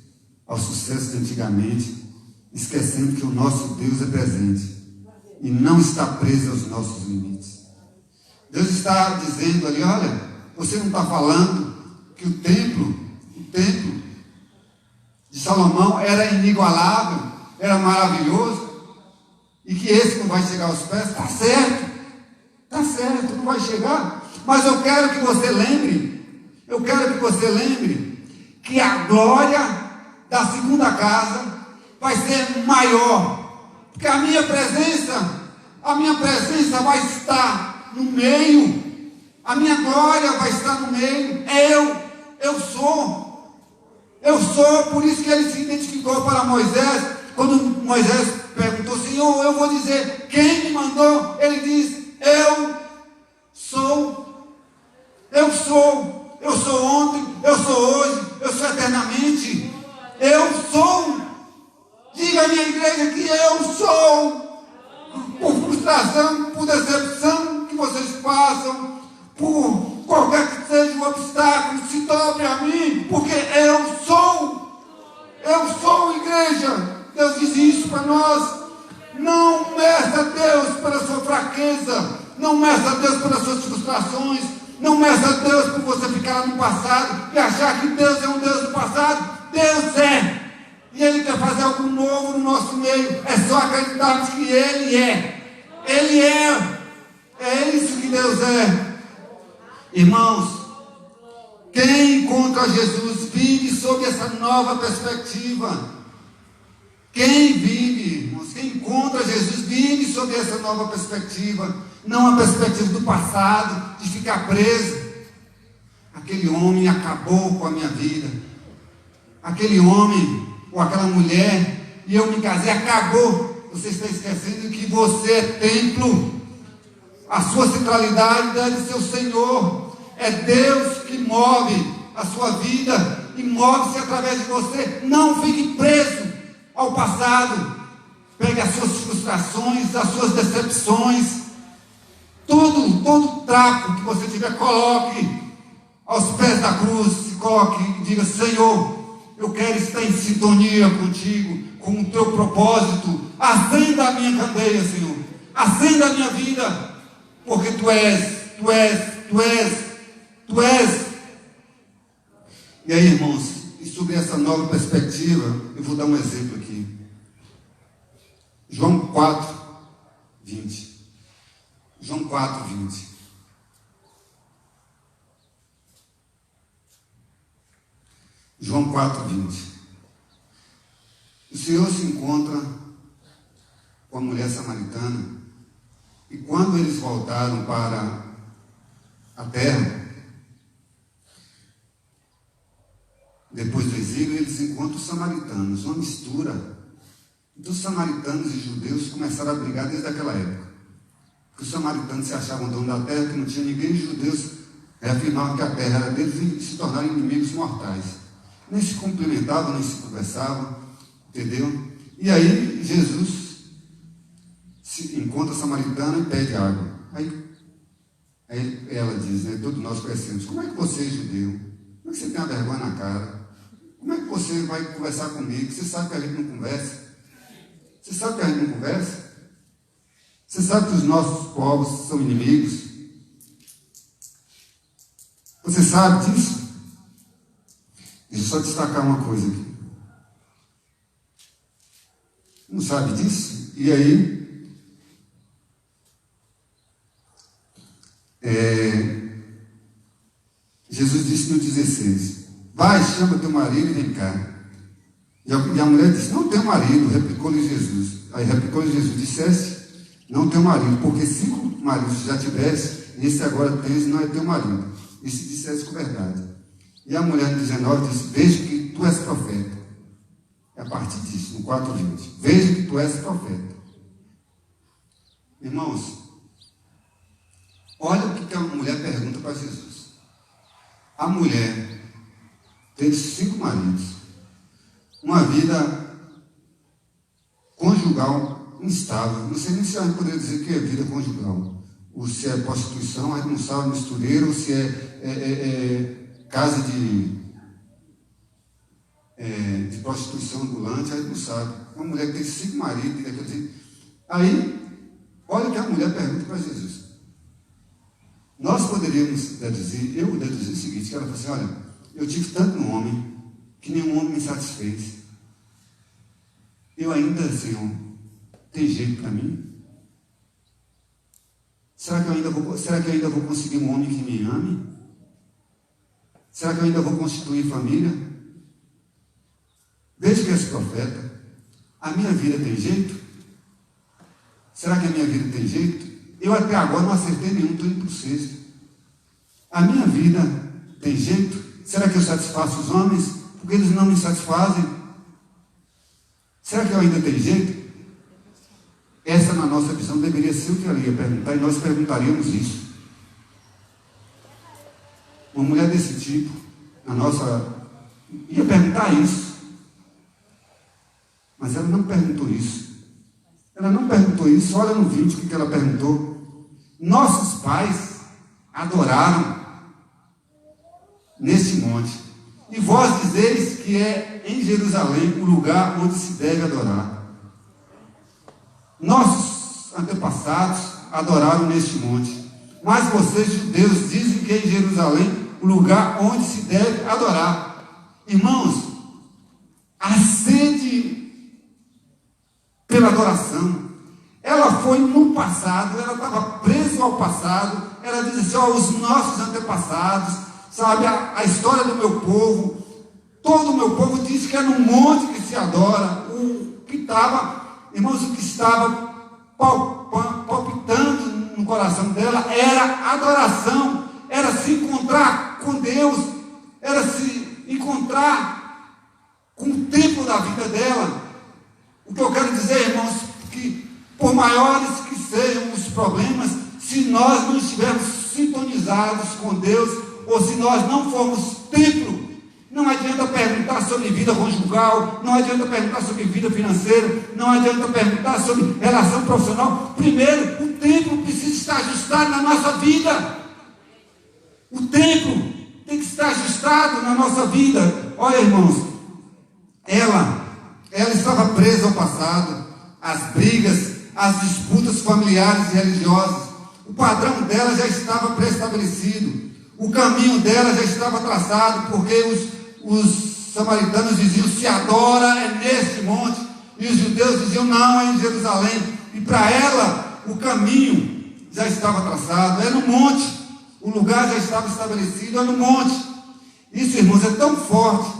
ao sucesso de antigamente, esquecendo que o nosso Deus é presente e não está preso aos nossos limites. Deus está dizendo ali, olha, você não está falando que o templo de Salomão era inigualável, era maravilhoso, e que esse não vai chegar aos pés. Está certo, não vai chegar, mas eu quero que você lembre que a glória da segunda casa vai ser maior, porque a minha presença vai estar no meio, a minha glória vai estar no meio. Eu sou, por isso que ele se identificou para Moisés. Quando Moisés perguntou, Senhor, eu vou dizer quem me mandou, ele diz, eu sou ontem, eu sou hoje, eu sou eternamente, eu sou. Diga à minha igreja que eu sou. Por frustração, por decepção que vocês passam, por qualquer que seja o obstáculo, se dobre a mim, porque eu sou, igreja. Deus diz isso para nós. Não meça Deus pela sua fraqueza, não meça Deus pelas suas frustrações, não meça Deus por você ficar lá no passado e achar que Deus é um Deus do passado. Deus é. E Ele quer fazer algo novo no nosso meio. É só acreditarmos que Ele é. Ele é. É isso que Deus é. Irmãos, quem encontra Jesus vive sob essa nova perspectiva. Quem vive, irmãos, quem encontra Jesus vive sob essa nova perspectiva. Não a perspectiva do passado, de ficar preso. Aquele homem acabou com a minha vida. Aquele homem ou aquela mulher, e eu me casei, acabou. Você está esquecendo que você é templo. A sua centralidade deve ser o Senhor. É Deus que move a sua vida e move-se através de você. Não fique preso ao passado. Pegue as suas frustrações, as suas decepções, todo trapo que você tiver, coloque aos pés da cruz, coloque e diga, Senhor, eu quero estar em sintonia contigo, com o teu propósito. Acenda a minha candeia, Senhor. Acenda a minha vida, porque Tu és. E aí, irmãos, e sobre essa nova perspectiva, eu vou dar um exemplo aqui. João 4, 20. João 4, 20. João 4, 20. O Senhor se encontra com a mulher samaritana, e quando eles voltaram para a terra, depois do exílio, eles encontram os samaritanos, uma mistura Então, os samaritanos e judeus começaram a brigar desde aquela época. Porque os samaritanos se achavam donos da terra, que não tinha ninguém, e os judeus afirmavam que a terra era deles e se tornaram inimigos mortais. Nem se cumprimentavam, nem se conversavam, entendeu? E aí, Jesus se encontra a samaritana e pede água. Aí ela diz, né, todos nós conhecemos, como é que você é judeu? Como é que você tem a vergonha na cara? Como é que você vai conversar comigo? Você sabe que a gente não conversa? Você sabe que a gente não conversa? Você sabe que os nossos povos são inimigos? Você sabe disso? Deixa eu só destacar uma coisa aqui. Não sabe disso? E aí, Jesus disse no 16, vai, chama teu marido e vem cá. E a mulher disse, não tenho marido, replicou-lhe Jesus. Aí replicou-lhe Jesus, dissesse, não tenho marido, porque 5 maridos já tivesse, e esse agora tens, não é teu marido. E se dissesse com verdade. E a mulher no 19 disse, vejo que tu és profeta. É a partir disso, no 4:20. Vejo que tu és profeta. Irmãos, olha o que a mulher pergunta para Jesus. A mulher teve 5 maridos, uma vida conjugal instável. Não sei nem se a gente poderia dizer que é vida conjugal, ou se é prostituição, a gente não sabe, mistureiro, ou se é casa de prostituição ambulante, a gente não sabe. Uma mulher que tem 5 maridos, aí, olha o que a mulher pergunta para Jesus. Nós poderíamos deduzir, eu deduzi o seguinte, que ela falou assim, olha, eu tive tanto um homem, que nenhum homem me satisfez. Eu ainda, Senhor, tem jeito para mim? Será que eu ainda vou conseguir um homem que me ame? Será que eu ainda vou constituir família? Veja que esse profeta, a minha vida tem jeito? Será que a minha vida tem jeito? Eu até agora não acertei nenhum, estou indo para o 6º. A minha vida tem jeito? Será que eu satisfaço os homens? Porque eles não me satisfazem? Será que eu ainda tenho jeito? Essa, na nossa visão, deveria ser o que ela ia perguntar, e nós perguntaríamos isso. Uma mulher desse tipo, ia perguntar isso. Mas ela não perguntou isso. Ela não perguntou isso. Olha no vídeo o que ela perguntou. Nossos pais adoraram neste monte, e vós dizeis que é em Jerusalém o lugar onde se deve adorar. Nossos antepassados adoraram neste monte, mas vocês, judeus, dizem que é em Jerusalém o lugar onde se deve adorar. Irmãos, a sede pela adoração, ela foi no passado, ela estava presa ao passado. Ela diz assim, os nossos antepassados, sabe, a história do meu povo, todo o meu povo diz que é no monte que se adora. O que estava palpitando no coração dela era adoração, era se encontrar com Deus, era se encontrar com o templo da vida dela. O que eu quero dizer, irmãos, que por maiores que sejam os problemas, se nós não estivermos sintonizados com Deus, ou se nós não formos templo, não adianta perguntar sobre vida conjugal, não adianta perguntar sobre vida financeira, não adianta perguntar sobre relação profissional. Primeiro, o templo precisa estar ajustado na nossa vida. O templo tem que estar ajustado na nossa vida. Olha, irmãos, ela estava presa ao passado, às brigas, às disputas familiares e religiosas. O padrão dela já estava pré-estabelecido. O caminho dela já estava traçado, porque os samaritanos diziam, se adora é neste monte, e os judeus diziam, não, é em Jerusalém. E para ela, o caminho já estava traçado, é no monte, o lugar já estava estabelecido, é no monte. Isso, irmãos, é tão forte,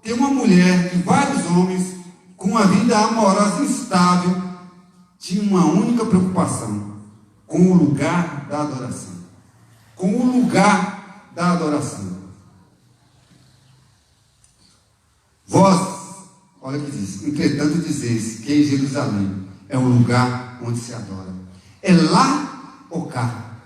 que uma mulher de vários homens, com uma vida amorosa instável, tinha uma única preocupação, com o lugar da adoração. Com o lugar da adoração. Vós, Olha o que diz: entretanto dizeis que em Jerusalém é o lugar onde se adora. É lá ou cá?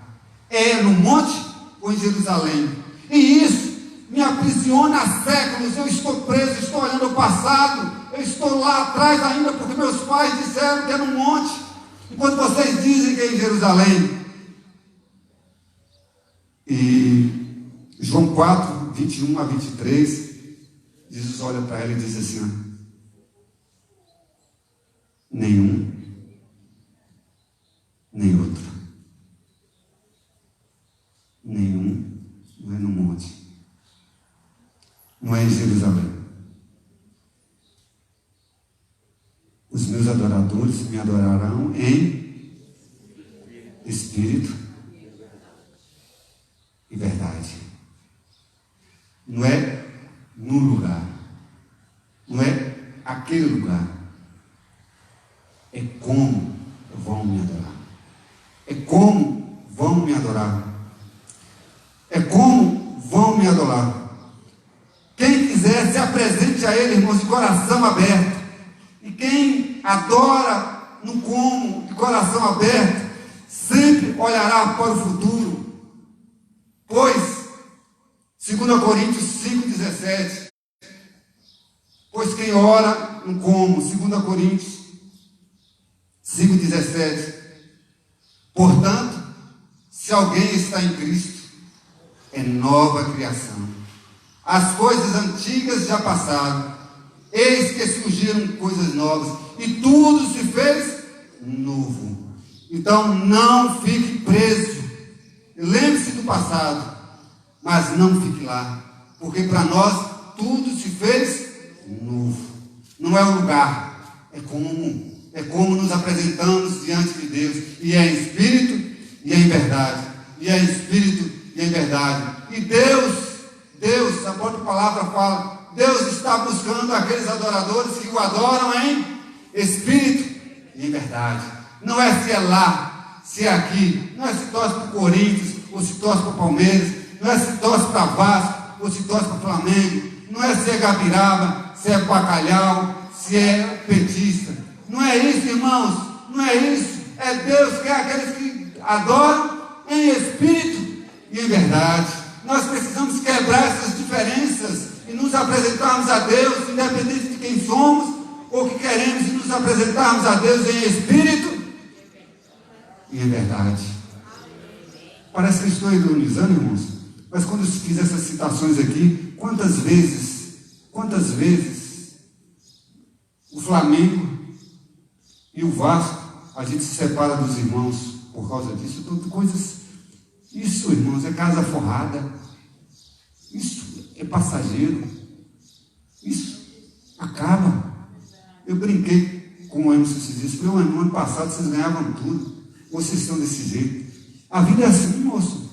É no monte ou em Jerusalém? E isso me aprisiona há séculos. Eu estou preso, estou olhando o passado. Eu estou lá atrás ainda porque meus pais disseram que é no monte, enquanto vocês dizem que é em Jerusalém. E João 4, 21 a 23, Jesus olha para ela e diz assim: ó, nenhum, nem outro. Nenhum não é no monte, não é em Jerusalém. Os meus adoradores me adorarão em espírito e verdade. Não é no lugar, não é aquele lugar, é como vão me adorar, é como vão me adorar, é como vão me adorar. Quem quiser se apresente a Ele, irmãos, de coração aberto. E quem adora no como, de coração aberto, sempre olhará para o futuro. Pois, 2 Coríntios 5,17, pois quem ora no como, 2 Coríntios 5,17, portanto, se alguém está em Cristo, é nova criação. As coisas antigas já passaram, eis que surgiram coisas novas, e tudo se fez novo. Então não fique preso, lembre-se do passado, mas não fique lá, porque para nós tudo se fez novo. Não é o lugar, é como nos apresentamos diante de Deus, e é em espírito e é em verdade, e é em espírito e é em verdade. E Deus, a própria palavra fala, Deus está buscando aqueles adoradores que o adoram em espírito e em verdade. Não é se é lá, se é aqui, não é se torce para o Corinthians, ou se torce para o Palmeiras, não é se torce para Vasco, ou se torce para o Flamengo, não é se é Gabiraba, se é Bacalhau, se é petista. Não é isso, irmãos, não é isso. É Deus que é aqueles que adoram em espírito e em verdade. Nós precisamos quebrar essas diferenças e nos apresentarmos a Deus, independente de quem somos ou que queremos, e nos apresentarmos a Deus em espírito e em verdade. Parece que eu estou ironizando, irmãos, mas quando eu fiz essas citações aqui, quantas vezes o Flamengo e o Vasco, a gente se separa dos irmãos por causa disso, tudo coisas. Isso, irmãos, é casa forrada. Isso é passageiro. Isso acaba. Eu brinquei com o Emerson esses dias. No ano passado vocês ganhavam tudo. Vocês estão desse jeito. A vida é assim, moço.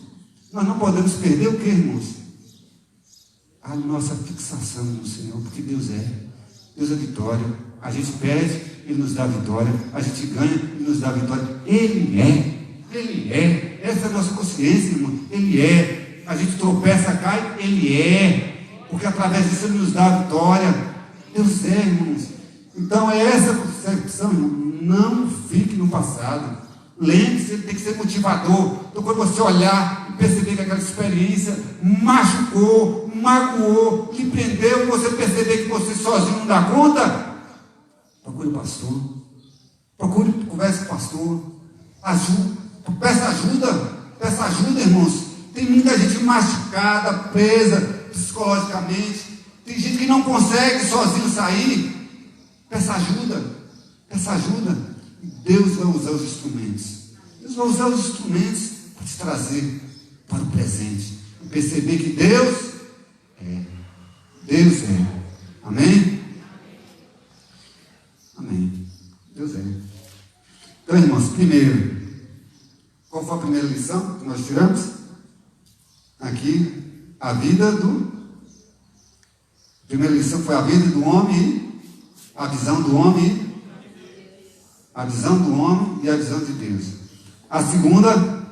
Nós não podemos perder o que, irmãos? A nossa fixação no Senhor, porque Deus é vitória. A gente perde, Ele nos dá vitória. A gente ganha, Ele nos dá vitória. Ele é. Essa é a nossa consciência, irmão. Ele é. A gente tropeça, cai, Ele é. Porque através disso Ele nos dá a vitória. Deus é, irmãos. Então é essa percepção, irmão. Não fique no passado. Lembre-se, ele tem que ser motivador. Então quando você olhar e perceber que aquela experiência machucou, magoou, lhe prendeu, você perceber que você sozinho não dá conta, procure o pastor. Converse com o pastor. Peça ajuda, irmãos. Tem muita gente machucada, presa psicologicamente. Tem gente que não consegue sozinho sair. Peça ajuda. E Deus vai usar os instrumentos. Deus vai usar os instrumentos para te trazer para o presente. E perceber que Deus é. Amém? Amém. Deus é. Então, irmãos, primeiro, qual foi a primeira lição que nós tiramos? Aqui, a primeira lição foi a vida do homem, a visão do homem e a visão de Deus. A segunda,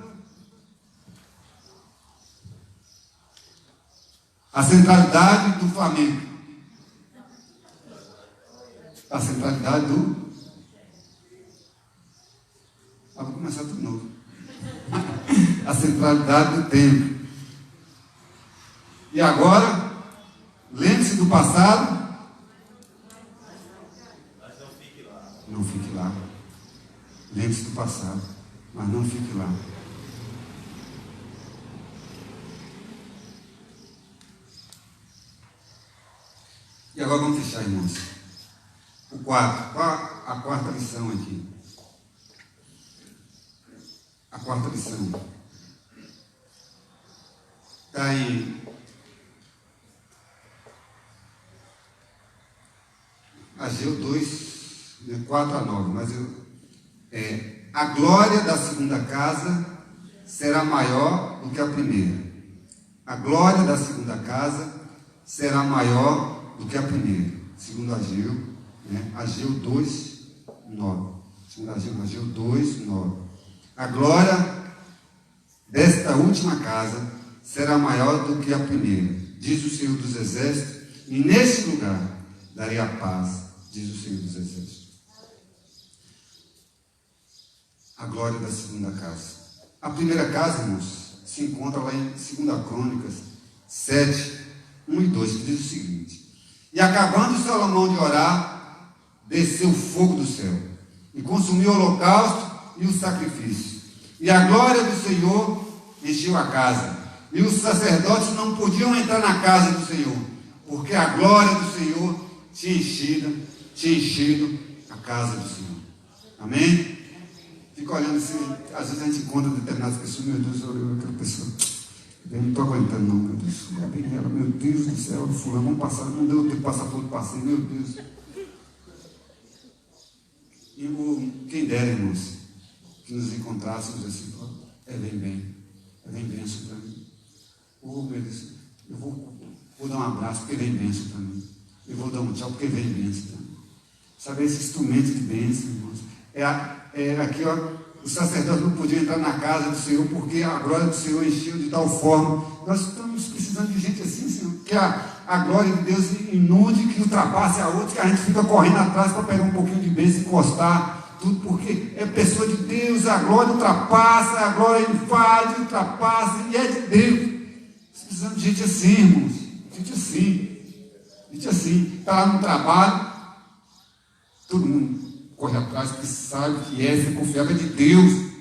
a centralidade do Flamengo. A centralidade do... Vou começar de novo. A centralidade do tempo. E agora, lembre-se do passado. Mas não fique lá. Não fique lá. Lembre-se do passado, mas não fique lá. E agora vamos fechar, irmãos. O quarto. Qual a quarta lição aqui? A quarta lição está em Ageu 2, 4 a 9, mas a glória da segunda casa será maior do que a primeira. A glória da segunda casa será maior do que a primeira. Segundo Ageu, Ageu 2, 9. Segundo Ageu 2, 9. A glória desta última casa será maior do que a primeira, diz o Senhor dos Exércitos, e nesse lugar darei a paz, diz o Senhor dos Exércitos. A glória da segunda casa. A primeira casa, irmãos, se encontra lá em 2 Crônicas 7, 1 e 2, que diz o seguinte: e acabando Salomão de orar, desceu fogo do céu, e consumiu o holocausto e o sacrifício. E a glória do Senhor encheu a casa. E os sacerdotes não podiam entrar na casa do Senhor, porque a glória do Senhor tinha enchido a casa do Senhor. Amém? Fica olhando assim, às vezes a gente encontra determinadas pessoas, meu Deus, eu aquela pessoa, eu não estou aguentando não, meu Deus, olha bem ela, meu Deus do céu, olha fulano, vamos passar, não deu tempo de passar por outro passeio, meu Deus. E quem dera, irmãos, que nos encontrássemos assim, vem bênção para mim. Oh, meu Deus, eu vou dar um abraço porque vem bênção para mim. Eu vou dar um tchau porque vem bênção para mim. Sabe, esse instrumento de bênção, irmãos, aqui, ó, os sacerdotes não podiam entrar na casa do Senhor porque a glória do Senhor encheu de tal forma. Nós estamos precisando de gente assim, Senhor, que a glória de Deus inunde, que ultrapasse a outra, que a gente fica correndo atrás para pegar um pouquinho de bênção e encostar, tudo porque é pessoa de Deus, a glória ultrapassa, a glória invade, ultrapassa, e é de Deus. Precisamos de gente assim, irmãos, gente assim, está lá no trabalho, todo mundo corre atrás, porque sabe que ser confiável é de Deus.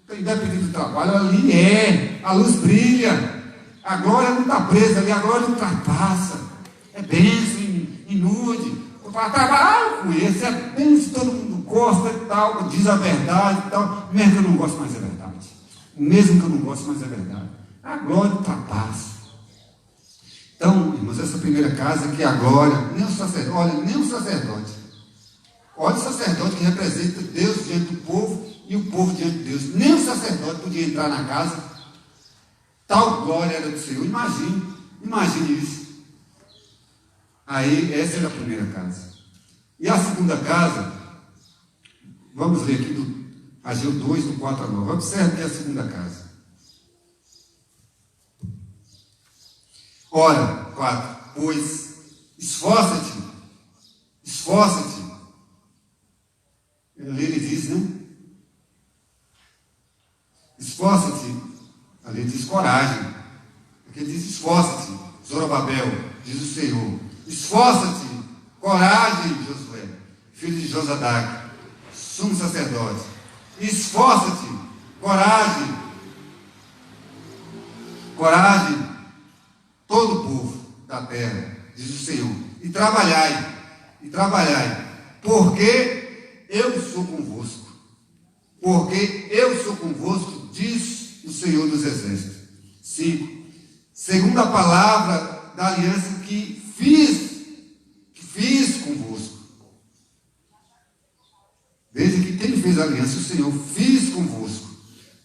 Então, independente do trabalho, ali a luz brilha, a glória não está presa ali, a glória ultrapassa, é bênção, inude. Trabalho com esse, é bênção, todo mundo gosta e tal, diz a verdade e tal, mesmo que eu não goste, mas é verdade. Mesmo que eu não goste, mas é verdade. A glória ultrapassa. Então, irmãos, essa primeira casa que é a glória, nem o sacerdote. Olha o sacerdote que representa Deus diante do povo e o povo diante de Deus. Nem o sacerdote podia entrar na casa. Tal glória era do Senhor. Imagine isso. Aí, essa era a primeira casa. E a segunda casa, vamos ler aqui do Ageu 2, do 4 a 9. Observe que é a segunda casa. Ora, 4. Pois, esforça-te. Ele diz, né? Esforça-te. Ali diz coragem. Aqui ele diz esforça-te, Zorobabel, diz o Senhor. Esforça-te, coragem, Josué, filho de Josadac, sumo sacerdote. Esforça-te, coragem, todo o povo da terra, diz o Senhor. E trabalhai, porque eu sou convosco. Porque eu sou convosco, diz o Senhor dos Exércitos. 5. Segundo a palavra da aliança que fiz convosco. Veja que quem fez a aliança, o Senhor, fiz convosco.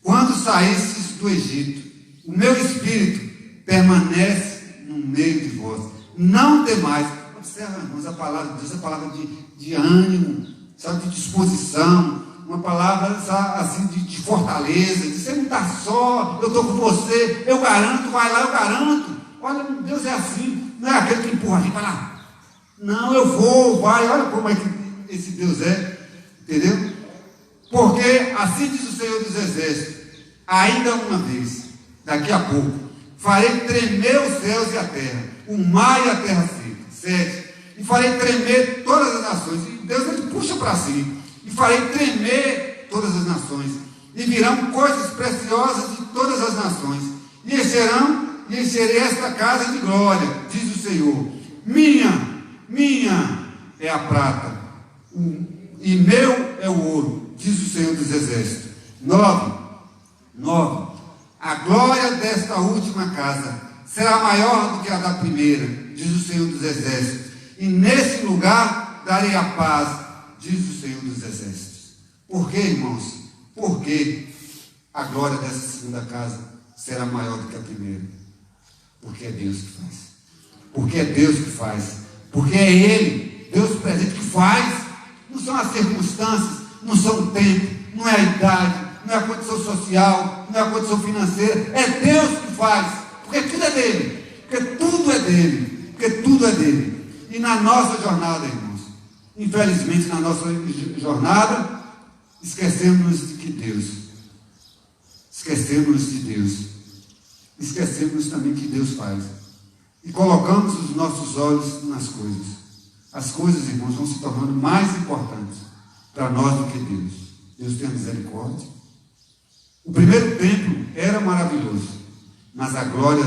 Quando saístes do Egito, o meu espírito permanece no meio de vós. Não temais. Observa, irmãos, a palavra de Deus é a palavra de ânimo, sabe, de disposição, uma palavra assim de fortaleza. Você não está só, eu estou com você, eu garanto, vai lá, eu garanto. Olha, Deus é assim, não é aquele que empurra a gente para lá. Não, eu vou, vai, olha como é que esse Deus é, entendeu? Porque assim diz o Senhor dos Exércitos: ainda uma vez, daqui a pouco, farei tremer os céus e a terra, o mar e a terra seca. 7. E farei tremer todas as nações. E Deus, ele puxa para si. E farei tremer todas as nações. E virão coisas preciosas de todas as nações. E encherei esta casa de glória, diz o Senhor. Minha é a prata, e meu é o ouro, diz o Senhor dos Exércitos. 9. A glória desta última casa será maior do que a da primeira, diz o Senhor dos Exércitos. E nesse lugar darei a paz, diz o Senhor dos Exércitos. Por quê, irmãos? Porque a glória dessa segunda casa será maior do que a primeira. Porque é Deus que faz. Porque é Deus que faz. Porque é Ele, Deus presente, que faz. Não são as circunstâncias, não são o tempo, não é a idade, não é a condição social, não é a condição financeira. É Deus que faz. Porque tudo é dele. Porque tudo é dele. Porque tudo é dele. E na nossa jornada, irmãos, infelizmente na nossa jornada, esquecemos de que Deus. Esquecemos de Deus. Esquecemos também que Deus faz. E colocamos os nossos olhos nas coisas. As coisas, irmãos, vão se tornando mais importantes para nós do que Deus. Deus tem misericórdia. O primeiro templo era maravilhoso, mas a glória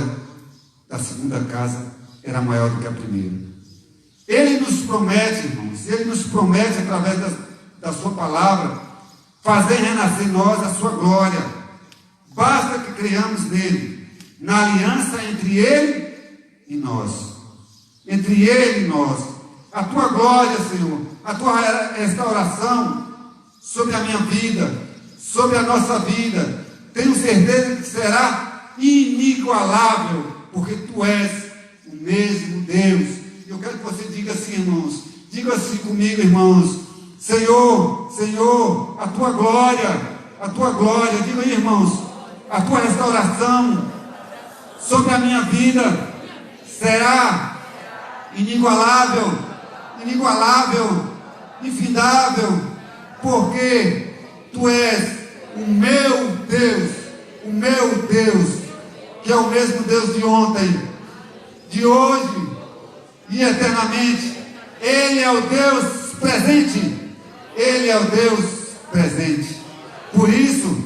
da segunda casa era maior do que a primeira. Ele nos promete, irmãos, Ele nos promete através da sua palavra, fazer renascer em nós a sua glória. Basta que creiamos nele, na aliança entre Ele e nós. Entre Ele e nós. A tua glória, Senhor, a tua restauração sobre a minha vida, sobre a nossa vida, tenho certeza que será inigualável, porque tu és o mesmo Deus. Eu quero que você diga assim, irmãos, diga assim comigo, irmãos: Senhor, a tua glória, diga aí, irmãos, a tua restauração sobre a minha vida será inigualável, infindável, porque tu és o meu Deus, que é o mesmo Deus de ontem, de hoje e eternamente. Ele é o Deus presente. Ele é o Deus presente. Por isso,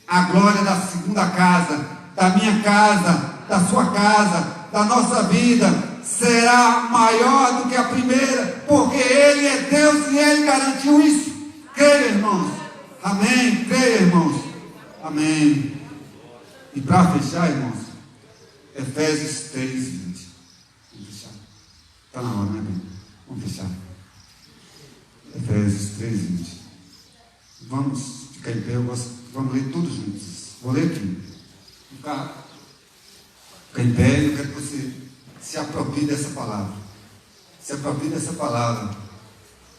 a glória da segunda casa, da minha casa, da sua casa, da nossa vida, será maior do que a primeira, porque Ele é Deus e Ele garantiu isso. Creia, irmãos. Amém. Creia, irmãos. Amém. E para fechar, irmãos, Efésios 3, 20. Vamos fechar. Está na hora, né, bem? Vamos fechar. Efésios 3, 20. Vamos ficar em pé, vamos ler todos juntos. Vou ler aqui. Fica em pé, eu quero que você se aproprie dessa palavra. Se aproprie dessa palavra.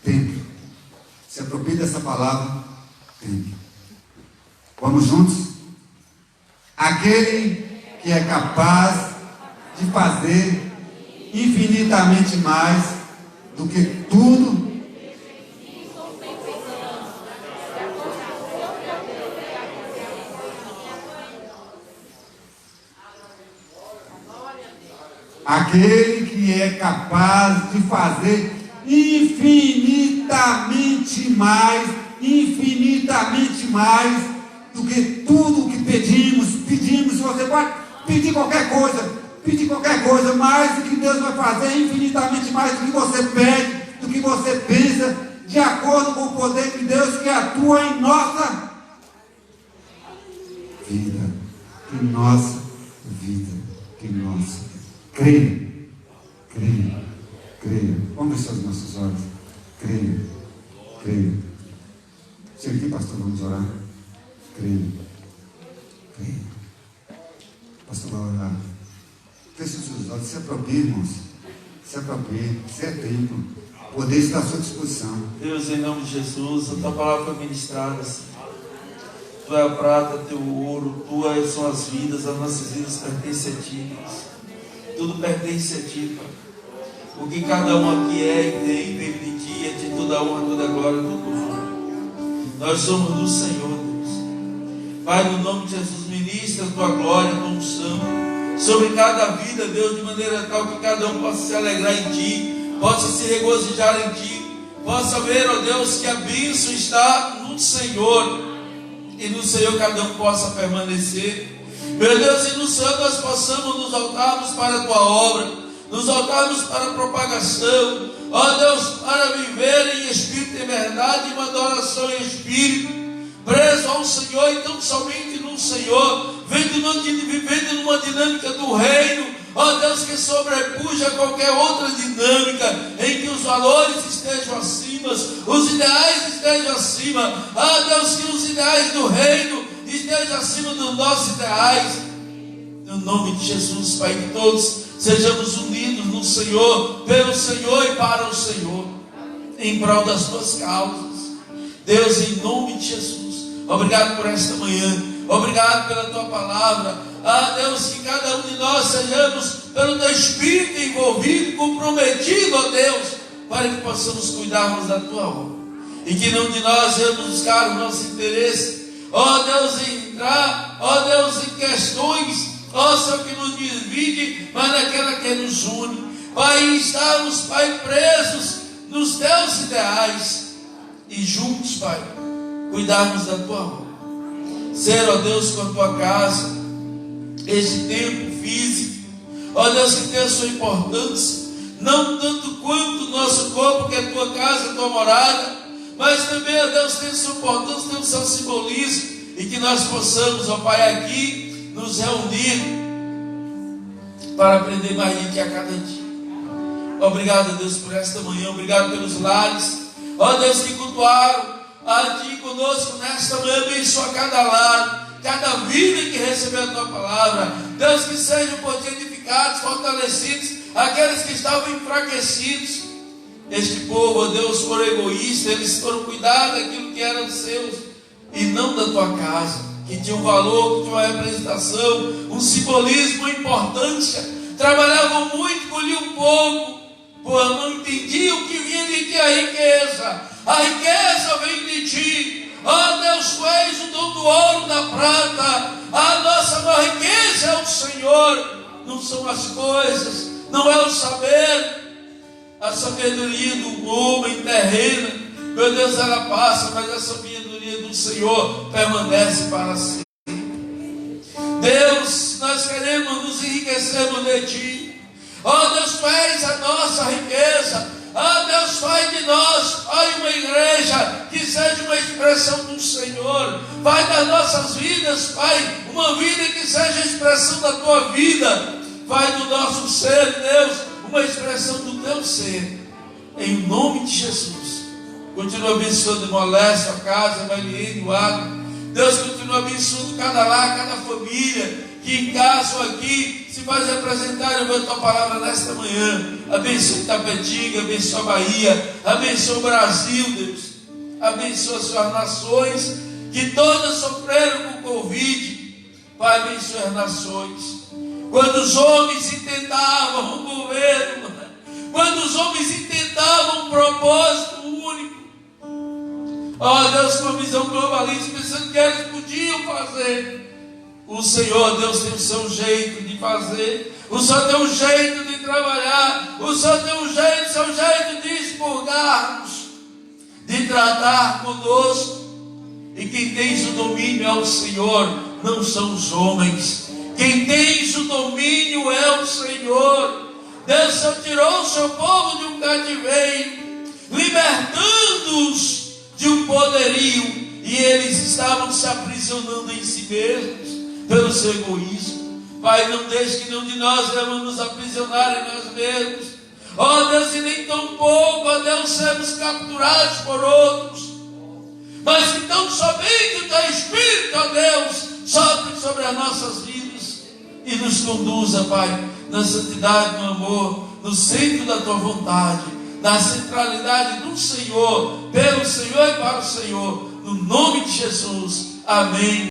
Templo. Se aproprie dessa palavra. Templo. Vamos juntos? Aquele que é capaz de fazer infinitamente mais do que tudo aquele que é capaz de fazer infinitamente mais do que tudo o que pedimos. Se você pode pedir qualquer coisa, mais do que Deus vai fazer, infinitamente mais do que você pede, do que você pensa, de acordo com o poder de Deus que atua em nossa vida. Creia. Vamos fechar os nossos olhos. Creia. Chega aqui, pastor, vamos orar. Creia. Pastor, vai orar. Feche os seus olhos, se aproprie, irmãos. Se aproprie, se é tempo. O poder está à sua disposição. Deus, em nome de Jesus, a tua palavra foi ministrada, Senhor. Tu é a prata, teu ouro, tuas são as vidas, as nossas vidas pertencem a ti, Deus. Tudo pertence a ti, Pai. o que cada um aqui é e tem, veio de Ti, é de toda a honra, toda a glória, todo o louvor. Nós somos do Senhor, Deus. Pai, no nome de Jesus, ministra a Tua glória, a Tua unção sobre cada vida, Deus, de maneira tal que cada um possa se alegrar em Ti, possa se regozijar em Ti, possa ver, ó Deus, que a bênção está no Senhor, e no Senhor cada um possa permanecer. Meu Deus, e no Senhor nós possamos nos voltarmos para a Tua obra, nos voltarmos para a propagação, ó Deus, para viver em espírito e verdade, uma adoração em espírito, preso ao Senhor, e não somente no Senhor, vivendo numa dinâmica do reino, ó Deus, que sobrepuja qualquer outra dinâmica, em que os valores estejam acima, os ideais estejam acima, ó Deus, que os ideais do reino estejam acima dos nossos ideais, no nome de Jesus, Pai, que todos sejamos unidos no Senhor, pelo Senhor e para o Senhor, em prol das Tuas causas, Deus, em nome de Jesus. Obrigado por esta manhã, obrigado pela Tua palavra, Deus, que cada um de nós sejamos pelo Teu Espírito envolvido, comprometido, ó Deus, para que possamos cuidarmos da Tua obra, e que não de nós vamos buscar o nosso interesse, ó Deus, em entrar, ó Deus, em questões, ó Senhor, que nos divide, mas naquela que nos une, Pai, estarmos, Pai, presos nos Teus ideais, e juntos, Pai, cuidarmos da Tua obra, ser, ó Deus, com a Tua casa, este tempo físico, ó Deus, que tem a sua importância, não tanto quanto o nosso corpo, que é a Tua casa, a Tua morada, mas também, ó Deus, tem a sua importância, tem o seu simbolismo, e que nós possamos, ó Pai, aqui nos reunir para aprender mais de Ti a cada dia. Obrigado, Deus, por esta manhã, obrigado pelos lares, ó Deus, que cultuaram a Ti conosco nesta manhã, abençoa cada lar, cada vida que recebeu a Tua palavra, Deus, que sejam por Ti edificados, fortalecidos, aqueles que estavam enfraquecidos. Este povo, ó Deus, foram egoístas, eles foram cuidar daquilo que era seus, e não da Tua casa, que tinha um valor, que tinha uma representação, um simbolismo, uma importância, trabalhavam muito, colhiam pouco, pois não entendiam que vinha de Ti a riqueza vem de Ti, ó Deus, Tu és o dono do ouro, da prata, a nossa maior riqueza é o Senhor, não são as coisas, não é o saber, a sabedoria do homem terrena, meu Deus, ela passa, mas a sabedoria do Senhor permanece para sempre. Deus, nós queremos nos enriquecermos de Ti, ó Deus, Tu és a nossa riqueza, ó Deus, faz de nós, Pai, uma igreja que seja uma expressão do Senhor, vai das nossas vidas, Pai, uma vida que seja a expressão da Tua vida, vai do nosso ser, Deus, uma expressão do Teu ser, em nome de Jesus. Continua abençoando o Molesto, a casa, a Mariene, o Adam. Deus, continua abençoando cada lar, cada família que em casa ou aqui se faz representar a Tua palavra nesta manhã. Abençoa Itapetinga, abençoa a Bahia, abençoa o Brasil, Deus, abençoa as Suas nações que todas sofreram com o Covid. Pai, abençoa as nações. Quando os homens intentavam um governo, quando os homens intentavam um propósito único, ó Deus, com a visão globalista, pensando que eles podiam fazer, o Senhor, Deus, tem o seu jeito de fazer, o Senhor tem um jeito de trabalhar, o Senhor tem um jeito, seu jeito de expurgar-nos, de tratar conosco, e quem tem o domínio é o Senhor, não são os homens. Quem tem o domínio é o Senhor. Deus só tirou o seu povo de um cativeiro, libertando-os de um poderio, e eles estavam se aprisionando em si mesmos, pelo seu egoísmo. Pai, não deixe que nenhum de nós devamos nos aprisionar em nós mesmos, ó Deus, e nem tão pouco, ó Deus, sermos capturados por outros, mas que tão somente o Teu Espírito, ó Deus, sopre sobre as nossas vidas, e nos conduza, Pai, na santidade, no amor, no centro da Tua vontade, na centralidade do Senhor, pelo Senhor e para o Senhor, no nome de Jesus, amém.